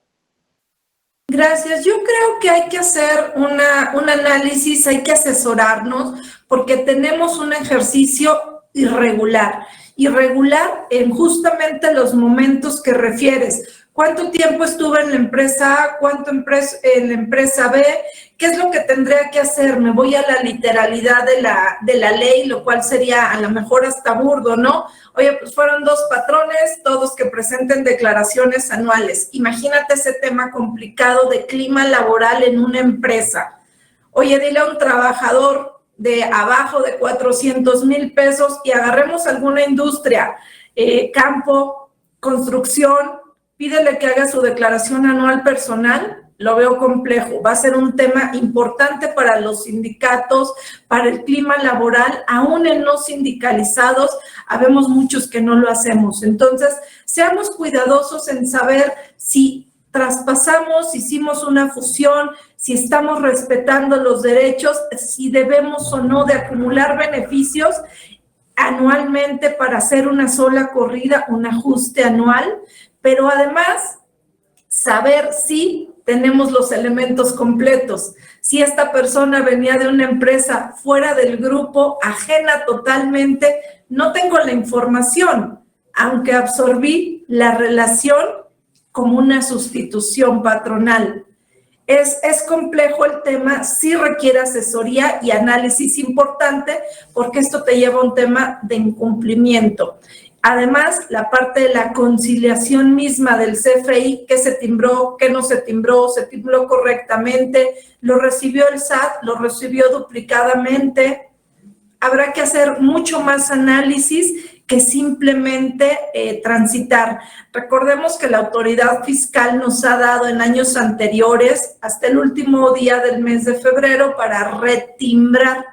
Gracias. Yo creo que hay que hacer un análisis, hay que asesorarnos, porque tenemos un ejercicio irregular en justamente los momentos que refieres. ¿Cuánto tiempo estuve en la empresa A? ¿Cuánto en la empresa B? ¿Qué es lo que tendría que hacer? Me voy a la literalidad de la ley, lo cual sería a lo mejor hasta burdo, ¿no? Oye, pues fueron 2 patrones, todos que presenten declaraciones anuales. Imagínate ese tema complicado de clima laboral en una empresa. Oye, dile a un trabajador de abajo de 400,000 pesos y agarremos alguna industria, campo, construcción, pídele que haga su declaración anual personal. Lo veo complejo. Va a ser un tema importante para los sindicatos, para el clima laboral, aún en no sindicalizados, habemos muchos que no lo hacemos. Entonces, seamos cuidadosos en saber si traspasamos, si hicimos una fusión, si estamos respetando los derechos, si debemos o no de acumular beneficios anualmente para hacer una sola corrida, un ajuste anual, pero además saber si tenemos los elementos completos. Si esta persona venía de una empresa fuera del grupo, ajena totalmente, no tengo la información, aunque absorbí la relación como una sustitución patronal. Es complejo el tema, sí requiere asesoría y análisis importante, porque esto te lleva a un tema de incumplimiento. Además, la parte de la conciliación misma del CFI, qué se timbró, qué no se timbró correctamente, lo recibió el SAT, lo recibió duplicadamente. Habrá que hacer mucho más análisis que simplemente transitar. Recordemos que la autoridad fiscal nos ha dado en años anteriores, hasta el último día del mes de febrero, para retimbrar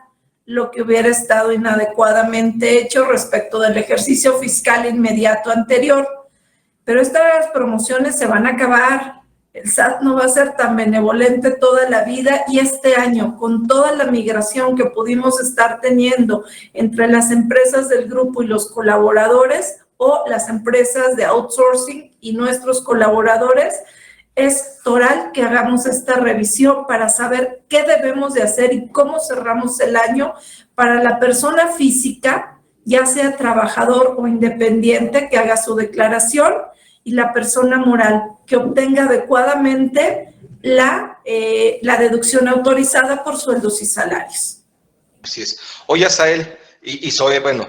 lo que hubiera estado inadecuadamente hecho respecto del ejercicio fiscal inmediato anterior. Pero estas promociones se van a acabar. El SAT no va a ser tan benevolente toda la vida, y este año, con toda la migración que pudimos estar teniendo entre las empresas del grupo y los colaboradores, o las empresas de outsourcing y nuestros colaboradores, es toral que hagamos esta revisión para saber qué debemos de hacer y cómo cerramos el año para la persona física, ya sea trabajador o independiente, que haga su declaración, y la persona moral, que obtenga adecuadamente la deducción autorizada por sueldos y salarios. Así es. Oye, Asael y Zoe, bueno,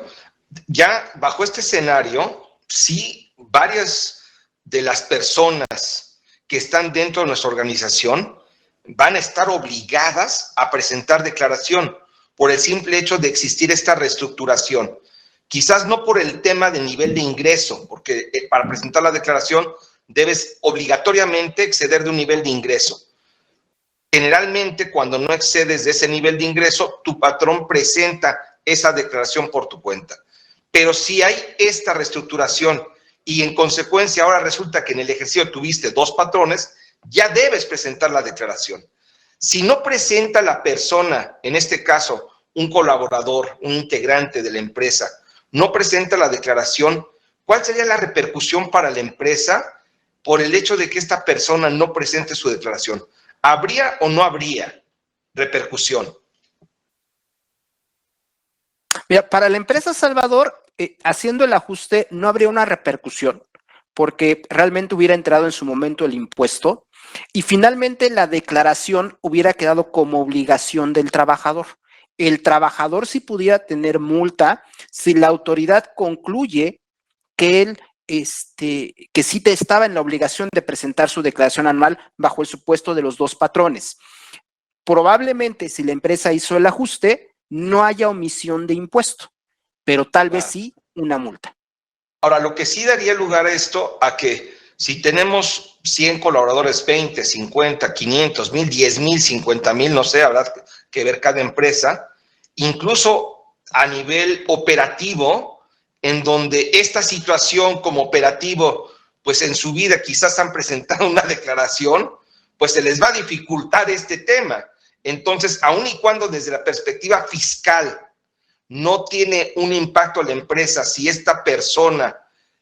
ya bajo este escenario, sí, varias de las personas que están dentro de nuestra organización van a estar obligadas a presentar declaración por el simple hecho de existir esta reestructuración. Quizás no por el tema de nivel de ingreso, porque para presentar la declaración debes obligatoriamente exceder de un nivel de ingreso. Generalmente, cuando no excedes de ese nivel de ingreso, tu patrón presenta esa declaración por tu cuenta. Pero si hay esta reestructuración y en consecuencia ahora resulta que en el ejercicio tuviste 2 patrones, ya debes presentar la declaración. Si no presenta la persona, en este caso, un colaborador, un integrante de la empresa, no presenta la declaración, ¿cuál sería la repercusión para la empresa por el hecho de que esta persona no presente su declaración? ¿Habría o no habría repercusión? Mira, para la empresa Salvador, haciendo el ajuste no habría una repercusión porque realmente hubiera entrado en su momento el impuesto y finalmente la declaración hubiera quedado como obligación del trabajador. El trabajador sí pudiera tener multa si la autoridad concluye que él que sí estaba en la obligación de presentar su declaración anual bajo el supuesto de los 2 patrones. Probablemente si la empresa hizo el ajuste, no haya omisión de impuesto, pero tal vez sí una multa. Ahora, lo que sí daría lugar a esto, a que si tenemos 100 colaboradores, 20, 50, 500, 1000, 10,000, 50,000, no sé, habrá que ver cada empresa, incluso a nivel operativo, en donde esta situación como operativo, pues en su vida quizás han presentado una declaración, pues se les va a dificultar este tema. Entonces, aun y cuando desde la perspectiva fiscal no tiene un impacto a la empresa, si esta persona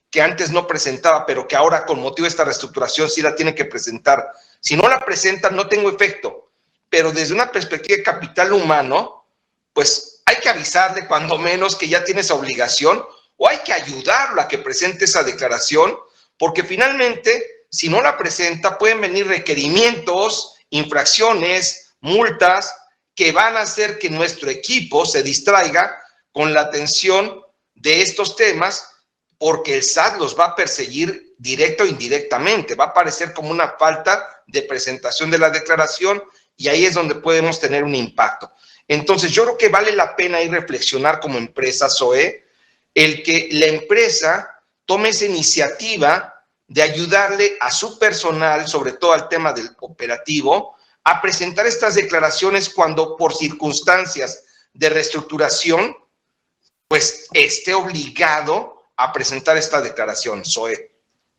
que antes no presentaba, pero que ahora con motivo de esta reestructuración sí la tiene que presentar, si no la presenta no tengo efecto, pero desde una perspectiva de capital humano, pues hay que avisarle cuando menos que ya tiene esa obligación, o hay que ayudarlo a que presente esa declaración, porque finalmente, si no la presenta, pueden venir requerimientos, infracciones, multas, que van a hacer que nuestro equipo se distraiga con la atención de estos temas, porque el SAT los va a perseguir directo o indirectamente, va a parecer como una falta de presentación de la declaración y ahí es donde podemos tener un impacto. Entonces, yo creo que vale la pena ir reflexionar como empresa, Zoe, el que la empresa tome esa iniciativa de ayudarle a su personal, sobre todo al tema del operativo, a presentar estas declaraciones cuando por circunstancias de reestructuración, pues esté obligado a presentar esta declaración, Zoe.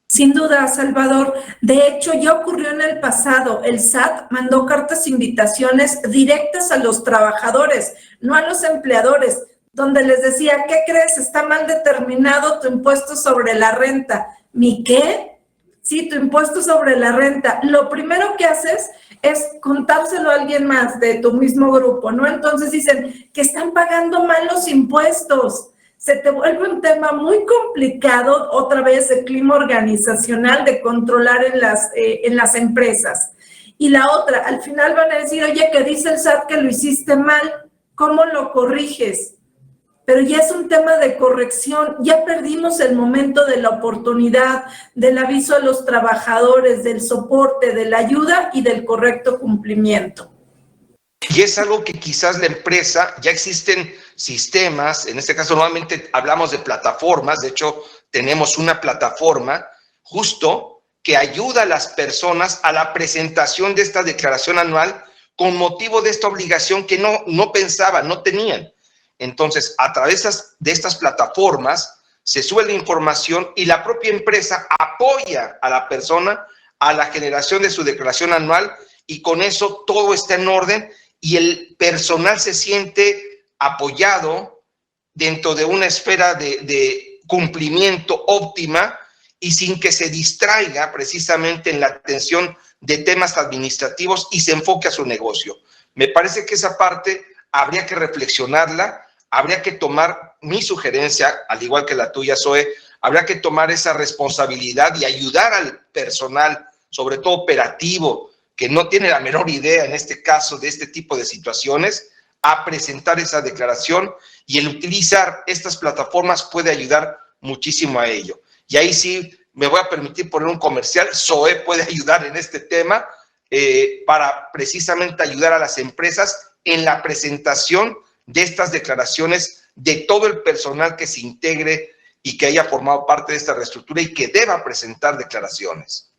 Sin duda, Salvador. De hecho, ya ocurrió en el pasado. El SAT mandó cartas invitaciones directas a los trabajadores, no a los empleadores, donde les decía, ¿qué crees? Está mal determinado tu impuesto sobre la renta. ¿Mi qué? Sí, tu impuesto sobre la renta. Lo primero que haces es contárselo a alguien más de tu mismo grupo, ¿no? Entonces dicen que están pagando mal los impuestos. Se te vuelve un tema muy complicado, otra vez, el clima organizacional de controlar en las empresas. Y la otra, al final van a decir, oye, que dice el SAT que lo hiciste mal, ¿cómo lo corriges? Pero ya es un tema de corrección, ya perdimos el momento de la oportunidad, del aviso a los trabajadores, del soporte, de la ayuda y del correcto cumplimiento. Y es algo que quizás la empresa, ya existen sistemas, en este caso normalmente hablamos de plataformas, de hecho tenemos una plataforma justo que ayuda a las personas a la presentación de esta declaración anual con motivo de esta obligación que no pensaban, no tenían. Entonces, a través de estas plataformas se sube la información y la propia empresa apoya a la persona a la generación de su declaración anual y con eso todo está en orden y el personal se siente apoyado dentro de una esfera de cumplimiento óptima y sin que se distraiga precisamente en la atención de temas administrativos y se enfoque a su negocio. Me parece que esa parte habría que reflexionarla, habría que tomar mi sugerencia, al igual que la tuya, Zoe, habría que tomar esa responsabilidad y ayudar al personal, sobre todo operativo, que no tiene la menor idea en este caso de este tipo de situaciones, a presentar esa declaración y el utilizar estas plataformas puede ayudar muchísimo a ello. Y ahí sí me voy a permitir poner un comercial, Zoe puede ayudar en este tema para precisamente ayudar a las empresas en la presentación de estas declaraciones de todo el personal que se integre y que haya formado parte de esta reestructura y que deba presentar declaraciones.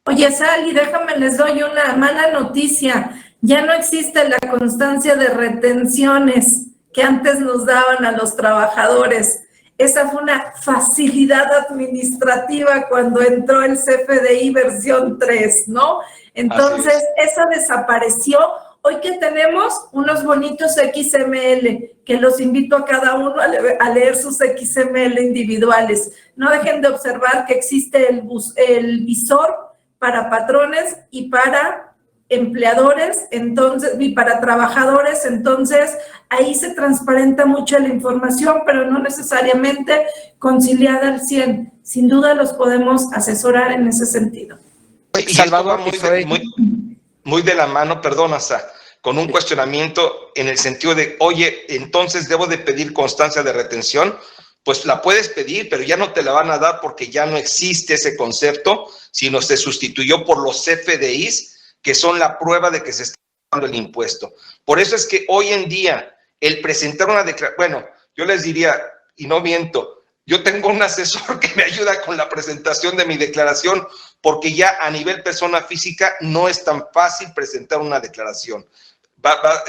Oye, Sally, déjame, les doy una mala noticia. Ya no existe la constancia de retenciones que antes nos daban a los trabajadores. Esa fue una facilidad administrativa cuando entró el CFDI versión 3, ¿no? Entonces, esa desapareció. Hoy que tenemos unos bonitos XML, que los invito a cada uno a leer sus XML individuales. No dejen de observar que existe el visor para patrones y para empleadores, entonces, y para trabajadores, entonces ahí se transparenta mucho la información, pero no necesariamente conciliada al 100. Sin duda los podemos asesorar en ese sentido. Y Salvador, muy de la mano, perdón, Asa, con un cuestionamiento en el sentido de, oye, entonces debo de pedir constancia de retención. Pues la puedes pedir, pero ya no te la van a dar porque ya no existe ese concepto, sino se sustituyó por los CFDIs, que son la prueba de que se está pagando el impuesto. Por eso es que hoy en día el presentar una declaración, bueno, yo les diría, y no miento, yo tengo un asesor que me ayuda con la presentación de mi declaración, porque ya a nivel persona física no es tan fácil presentar una declaración.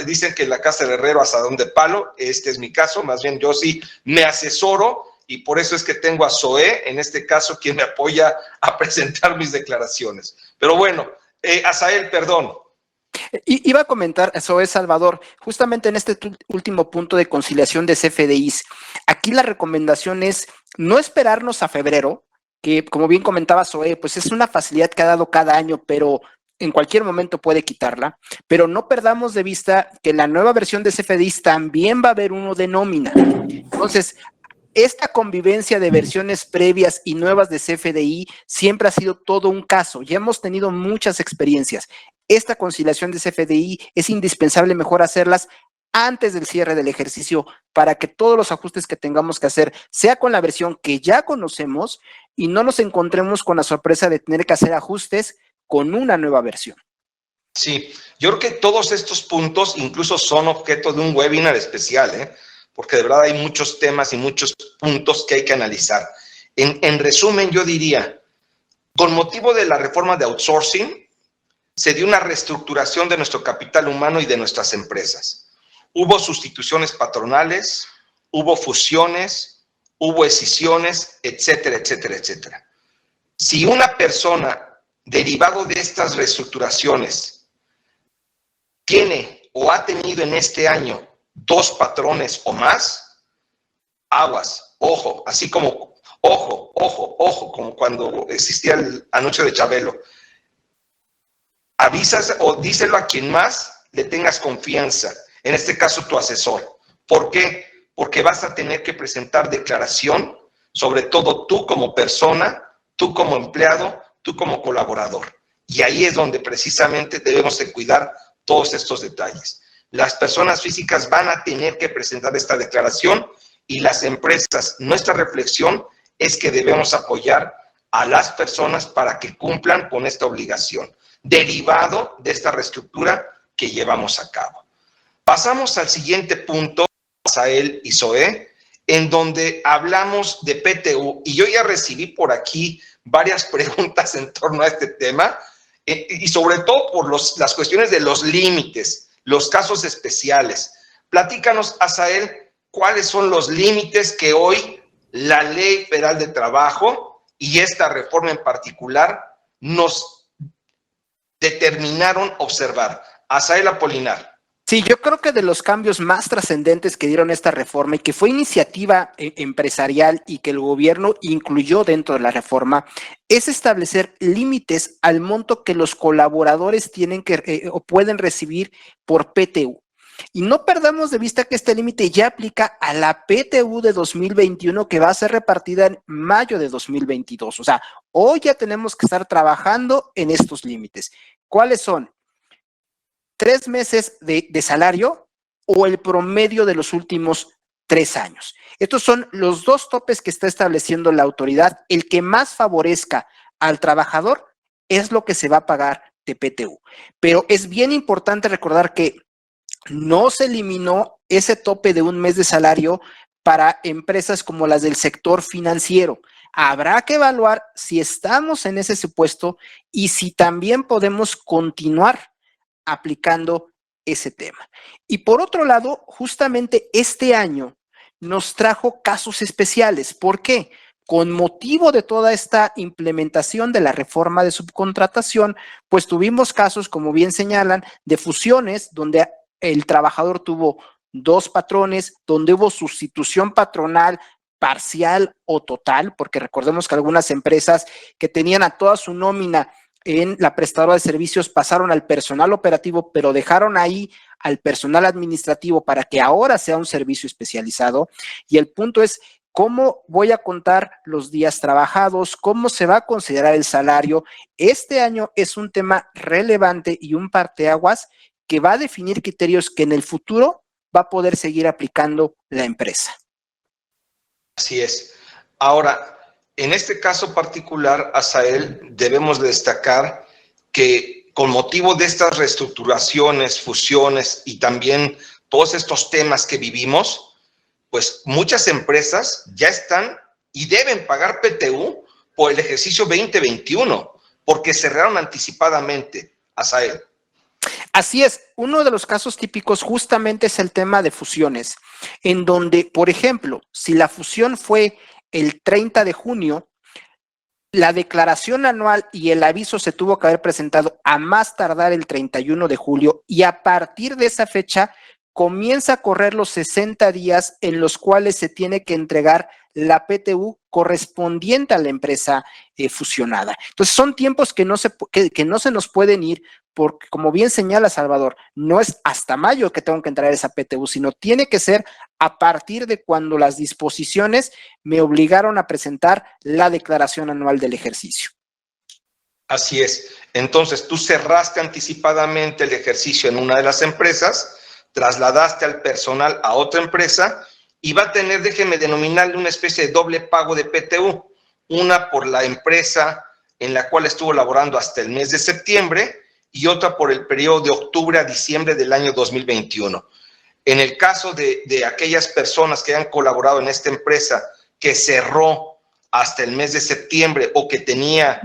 Dicen que la casa del herrero asadón de palo, este es mi caso, más bien yo sí me asesoro, y por eso es que tengo a Zoé, en este caso, quien me apoya a presentar mis declaraciones. Pero bueno, Asael, perdón. Iba a comentar, Zoé Salvador, justamente en este último punto de conciliación de CFDIs, aquí la recomendación es no esperarnos a febrero, que como bien comentaba Zoé, pues es una facilidad que ha dado cada año, pero en cualquier momento puede quitarla, pero no perdamos de vista que en la nueva versión de CFDIs también va a haber uno de nómina. Entonces, esta convivencia de versiones previas y nuevas de CFDI siempre ha sido todo un caso. Ya hemos tenido muchas experiencias. Esta conciliación de CFDI es indispensable mejor hacerlas antes del cierre del ejercicio para que todos los ajustes que tengamos que hacer sea con la versión que ya conocemos y no nos encontremos con la sorpresa de tener que hacer ajustes con una nueva versión. Sí, yo creo que todos estos puntos incluso son objeto de un webinar especial, porque de verdad hay muchos temas y muchos puntos que hay que analizar. En resumen, yo diría, con motivo de la reforma de outsourcing, se dio una reestructuración de nuestro capital humano y de nuestras empresas. Hubo sustituciones patronales, hubo fusiones, hubo escisiones, etcétera, etcétera, etcétera. Si una persona, derivado de estas reestructuraciones, tiene o ha tenido en este año 2 patrones o más, aguas, ojo, así como, ojo, como cuando existía el anuncio de Chabelo. Avisas o díselo a quien más le tengas confianza, en este caso tu asesor. ¿Por qué? Porque vas a tener que presentar declaración, sobre todo tú como persona, tú como empleado, tú como colaborador. Y ahí es donde precisamente debemos de cuidar todos estos detalles. Las personas físicas van a tener que presentar esta declaración y las empresas, nuestra reflexión es que debemos apoyar a las personas para que cumplan con esta obligación, derivado de esta reestructura que llevamos a cabo. Pasamos al siguiente punto, Asael y Zoé, en donde hablamos de PTU, y yo ya recibí por aquí varias preguntas en torno a este tema, y sobre todo por las cuestiones de los límites, los casos especiales. Platícanos, Asael, cuáles son los límites que hoy la Ley Federal de Trabajo y esta reforma en particular nos determinaron observar. Asael Apolinar. Sí, yo creo que de los cambios más trascendentes que dieron esta reforma y que fue iniciativa empresarial y que el gobierno incluyó dentro de la reforma es establecer límites al monto que los colaboradores tienen que o pueden recibir por PTU. Y no perdamos de vista que este límite ya aplica a la PTU de 2021 que va a ser repartida en mayo de 2022. O sea, hoy ya tenemos que estar trabajando en estos límites. ¿Cuáles son? 3 meses de salario o el promedio de los últimos 3 años. Estos son los 2 topes que está estableciendo la autoridad. El que más favorezca al trabajador es lo que se va a pagar de PTU. Pero es bien importante recordar que no se eliminó ese tope de 1 mes de salario para empresas como las del sector financiero. Habrá que evaluar si estamos en ese supuesto y si también podemos continuar aplicando ese tema. Y por otro lado, justamente este año nos trajo casos especiales. ¿Por qué? Con motivo de toda esta implementación de la reforma de subcontratación, pues tuvimos casos, como bien señalan, de fusiones donde el trabajador tuvo dos patrones, donde hubo sustitución patronal parcial o total, porque recordemos que algunas empresas que tenían a toda su nómina en la prestadora de servicios pasaron al personal operativo, pero dejaron ahí al personal administrativo para que ahora sea un servicio especializado. Y el punto es, ¿cómo voy a contar los días trabajados? ¿Cómo se va a considerar el salario? Este año es un tema relevante y un parteaguas que va a definir criterios que en el futuro va a poder seguir aplicando la empresa. Así es. Ahora, en este caso particular, Asael, debemos destacar que con motivo de estas reestructuraciones, fusiones y también todos estos temas que vivimos, pues muchas empresas ya están y deben pagar PTU por el ejercicio 2021, porque cerraron anticipadamente, Asael. Así es, uno de los casos típicos justamente es el tema de fusiones, en donde, por ejemplo, si la fusión fue el 30 de junio, la declaración anual y el aviso se tuvo que haber presentado a más tardar el 31 de julio y a partir de esa fecha comienza a correr los 60 días en los cuales se tiene que entregar la PTU correspondiente a la empresa fusionada. Entonces son tiempos que no se nos pueden ir porque, como bien señala Salvador, no es hasta mayo que tengo que entregar esa PTU, sino tiene que ser a partir de cuando las disposiciones me obligaron a presentar la declaración anual del ejercicio. Así es. Entonces, tú cerraste anticipadamente el ejercicio en una de las empresas, trasladaste al personal a otra empresa y va a tener, déjeme denominarle, una especie de doble pago de PTU, una por la empresa en la cual estuvo laborando hasta el mes de septiembre y otra por el periodo de octubre a diciembre del año 2021. En el caso de aquellas personas que han colaborado en esta empresa que cerró hasta el mes de septiembre o que tenía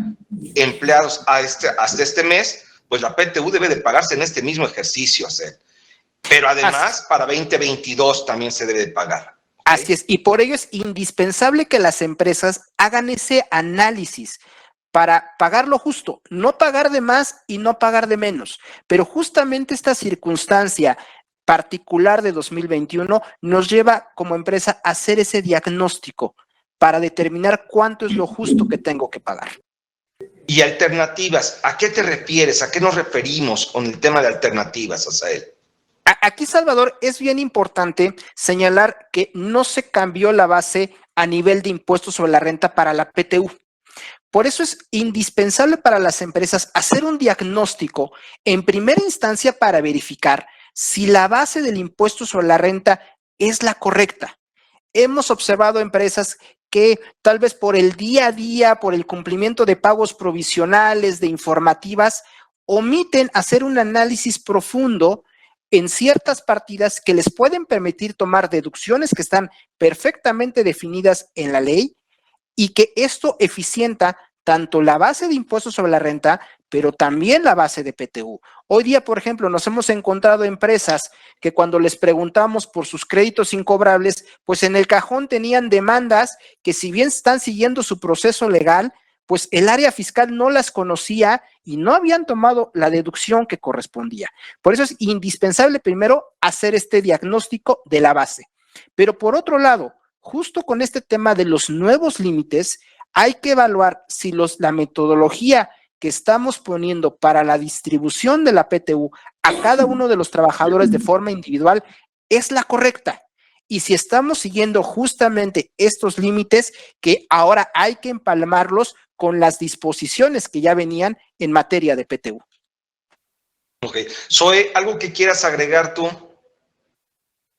empleados hasta este mes, pues la PTU debe de pagarse en este mismo ejercicio, pero además para 2022 también se debe de pagar. ¿Okay? Así es, y por ello es indispensable que las empresas hagan ese análisis para pagar lo justo, no pagar de más y no pagar de menos, pero justamente esta circunstancia particular de 2021 nos lleva como empresa a hacer ese diagnóstico para determinar cuánto es lo justo que tengo que pagar. Y alternativas, ¿a qué te refieres? ¿A qué nos referimos con el tema de alternativas, Asael? Aquí, Salvador, es bien importante señalar que no se cambió la base a nivel de impuestos sobre la renta para la PTU. Por eso es indispensable para las empresas hacer un diagnóstico en primera instancia para verificar si la base del impuesto sobre la renta es la correcta. Hemos observado empresas que tal vez por el día a día, por el cumplimiento de pagos provisionales, de informativas, omiten hacer un análisis profundo en ciertas partidas que les pueden permitir tomar deducciones que están perfectamente definidas en la ley y que esto eficienta tanto la base de impuestos sobre la renta, pero también la base de PTU. Hoy día, por ejemplo, nos hemos encontrado empresas que cuando les preguntamos por sus créditos incobrables, pues en el cajón tenían demandas que si bien están siguiendo su proceso legal, pues el área fiscal no las conocía y no habían tomado la deducción que correspondía. Por eso es indispensable primero hacer este diagnóstico de la base. Pero por otro lado, justo con este tema de los nuevos límites, hay que evaluar si la metodología que estamos poniendo para la distribución de la PTU a cada uno de los trabajadores de forma individual es la correcta. Y si estamos siguiendo justamente estos límites que ahora hay que empalmarlos con las disposiciones que ya venían en materia de PTU. Ok. Zoe, ¿algo que quieras agregar tú?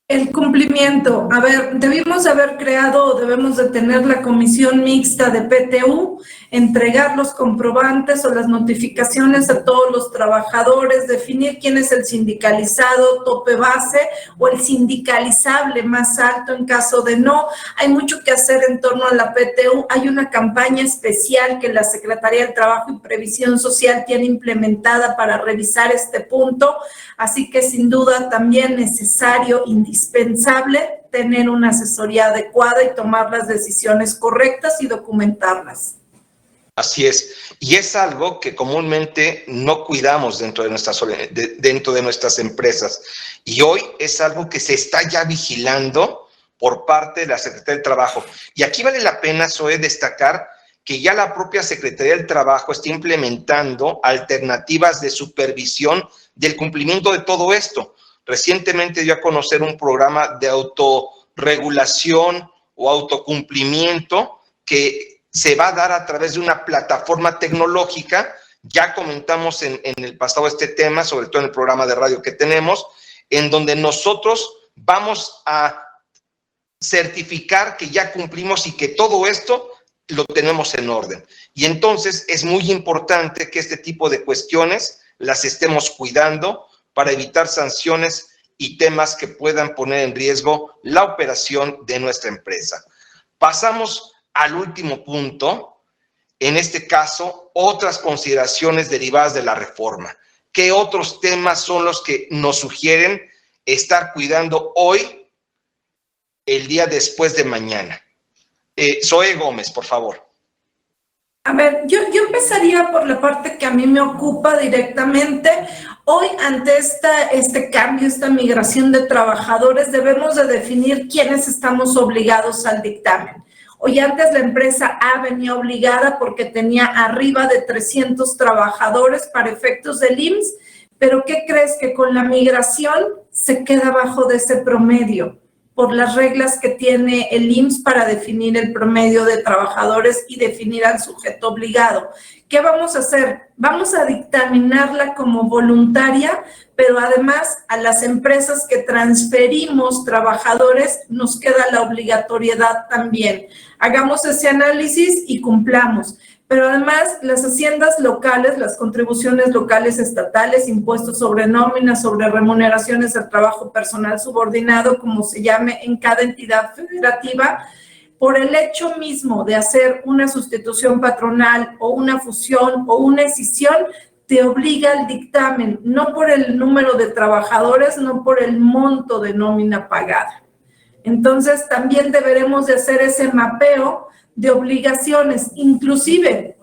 El cumplimiento. A ver, debimos haber creado o debemos de tener la comisión mixta de PTU, entregar los comprobantes o las notificaciones a todos los trabajadores, definir quién es el sindicalizado, tope base o el sindicalizable más alto en caso de no. Hay mucho que hacer en torno a la PTU. Hay una campaña especial que la Secretaría del Trabajo y Previsión Social tiene implementada para revisar este punto. Así que sin duda también necesario, indispensable, tener una asesoría adecuada y tomar las decisiones correctas y documentarlas. Así es, y es algo que comúnmente no cuidamos dentro de nuestras empresas, y hoy es algo que se está ya vigilando por parte de la Secretaría del Trabajo. Y aquí vale la pena, Zoe, destacar que ya la propia Secretaría del Trabajo está implementando alternativas de supervisión del cumplimiento de todo esto. Recientemente dio a conocer un programa de autorregulación o autocumplimiento que se va a dar a través de una plataforma tecnológica. Ya comentamos en el pasado este tema, sobre todo en el programa de radio que tenemos, en donde nosotros vamos a certificar que ya cumplimos y que todo esto lo tenemos en orden. Y entonces es muy importante que este tipo de cuestiones las estemos cuidando para evitar sanciones y temas que puedan poner en riesgo la operación de nuestra empresa. Pasamos al último punto, en este caso, otras consideraciones derivadas de la reforma. ¿Qué otros temas son los que nos sugieren estar cuidando hoy, el día después de mañana? Zoe Gómez, por favor. A ver, yo empezaría por la parte que a mí me ocupa directamente. Hoy, ante este cambio, esta migración de trabajadores, debemos de definir quiénes estamos obligados al dictamen. Hoy antes la empresa A venía obligada porque tenía arriba de 300 trabajadores para efectos del IMSS, pero ¿qué crees? Que con la migración se queda abajo de ese promedio por las reglas que tiene el IMSS para definir el promedio de trabajadores y definir al sujeto obligado. ¿Qué vamos a hacer? Vamos a dictaminarla como voluntaria, pero además a las empresas que transferimos trabajadores nos queda la obligatoriedad también. Hagamos ese análisis y cumplamos. Pero además las haciendas locales, las contribuciones locales estatales, impuestos sobre nóminas, sobre remuneraciones al trabajo personal subordinado, como se llame en cada entidad federativa, por el hecho mismo de hacer una sustitución patronal o una fusión o una escisión, te obliga al dictamen, no por el número de trabajadores, no por el monto de nómina pagada. Entonces también deberemos de hacer ese mapeo de obligaciones, inclusive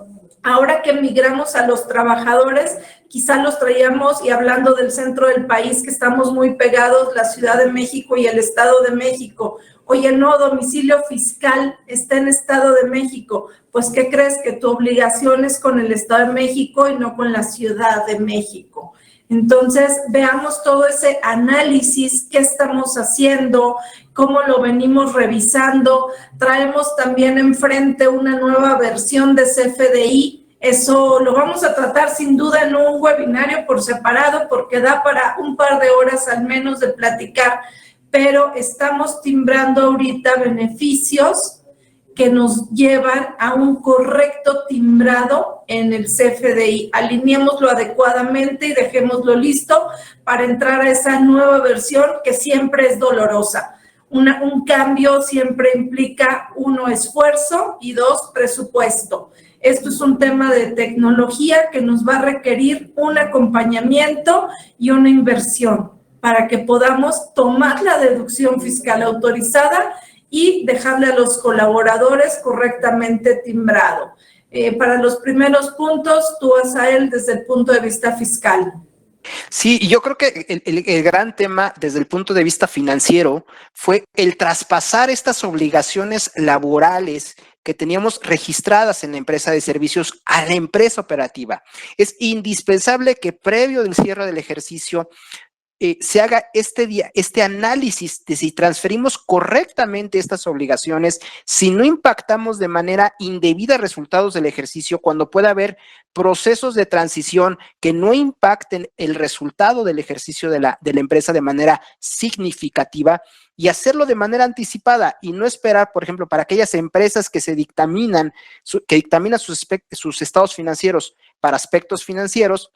ahora que migramos a los trabajadores, quizá los traíamos, y hablando del centro del país, que estamos muy pegados, la Ciudad de México y el Estado de México. Oye, no, domicilio fiscal está en Estado de México. Pues, ¿qué crees? Que tu obligación es con el Estado de México y no con la Ciudad de México. Entonces, veamos todo ese análisis, qué estamos haciendo, cómo lo venimos revisando. Traemos también enfrente una nueva versión de CFDI. Eso lo vamos a tratar sin duda en un webinario por separado, porque da para un par de horas al menos de platicar, pero estamos timbrando ahorita beneficios que nos llevan a un correcto timbrado en el CFDI. Alineémoslo adecuadamente y dejémoslo listo para entrar a esa nueva versión que siempre es dolorosa. Un cambio siempre implica, 1, esfuerzo y 2, presupuesto. Esto es un tema de tecnología que nos va a requerir un acompañamiento y una inversión para que podamos tomar la deducción fiscal autorizada y dejarle a los colaboradores correctamente timbrado. Para los primeros puntos, tú, Asael, desde el punto de vista fiscal. Sí, y yo creo que el gran tema desde el punto de vista financiero fue el traspasar estas obligaciones laborales que teníamos registradas en la empresa de servicios a la empresa operativa. Es indispensable que previo del cierre del ejercicio se haga este análisis de si transferimos correctamente estas obligaciones, si no impactamos de manera indebida resultados del ejercicio, cuando pueda haber procesos de transición que no impacten el resultado del ejercicio de la empresa de manera significativa, y hacerlo de manera anticipada y no esperar, por ejemplo, para aquellas empresas que dictaminan sus estados financieros para aspectos financieros,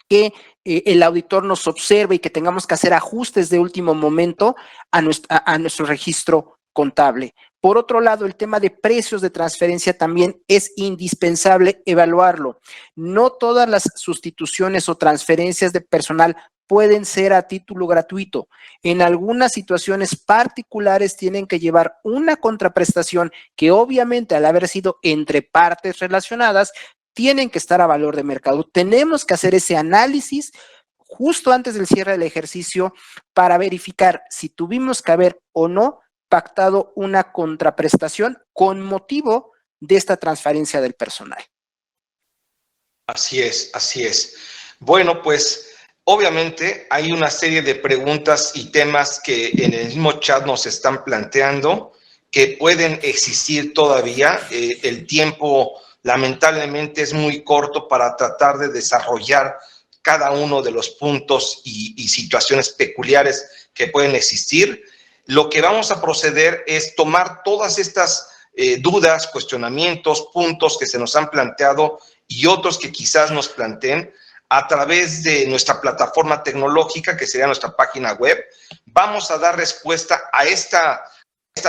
que el auditor nos observe y que tengamos que hacer ajustes de último momento a nuestro registro contable. Por otro lado, el tema de precios de transferencia también es indispensable evaluarlo. No todas las sustituciones o transferencias de personal pueden ser a título gratuito. En algunas situaciones particulares tienen que llevar una contraprestación que obviamente, al haber sido entre partes relacionadas, tienen que estar a valor de mercado. Tenemos que hacer ese análisis justo antes del cierre del ejercicio para verificar si tuvimos que haber o no pactado una contraprestación con motivo de esta transferencia del personal. Así es, así es. Bueno, pues obviamente hay una serie de preguntas y temas que en el mismo chat nos están planteando que pueden existir todavía. El tiempo lamentablemente es muy corto para tratar de desarrollar cada uno de los puntos y situaciones peculiares que pueden existir. Lo que vamos a proceder es tomar todas estas dudas, cuestionamientos, puntos que se nos han planteado y otros que quizás nos planteen a través de nuestra plataforma tecnológica, que sería nuestra página web. Vamos a dar respuesta a esta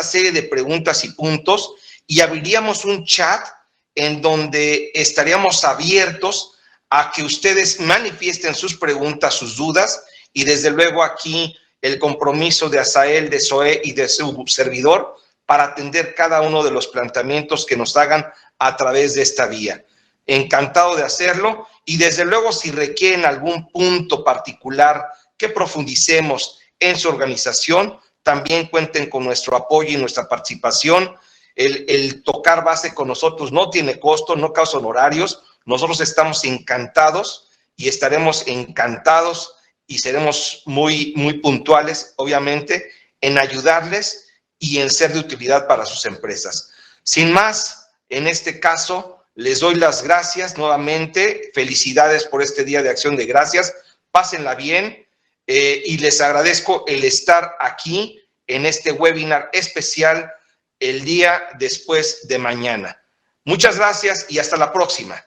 serie de preguntas y puntos y abriríamos un chat en donde estaríamos abiertos a que ustedes manifiesten sus preguntas, sus dudas, y desde luego aquí el compromiso de Asael, de Zoé y de su servidor para atender cada uno de los planteamientos que nos hagan a través de esta vía. Encantado de hacerlo, y desde luego si requieren algún punto particular que profundicemos en su organización, también cuenten con nuestro apoyo y nuestra participación. El tocar base con nosotros no tiene costo, no causa honorarios. Nosotros estamos encantados y estaremos encantados y seremos muy, muy puntuales, obviamente, en ayudarles y en ser de utilidad para sus empresas. Sin más, en este caso, les doy las gracias nuevamente. Felicidades por este Día de Acción de Gracias. Pásenla bien y les agradezco el estar aquí en este webinar especial el día después de mañana. Muchas gracias y hasta la próxima.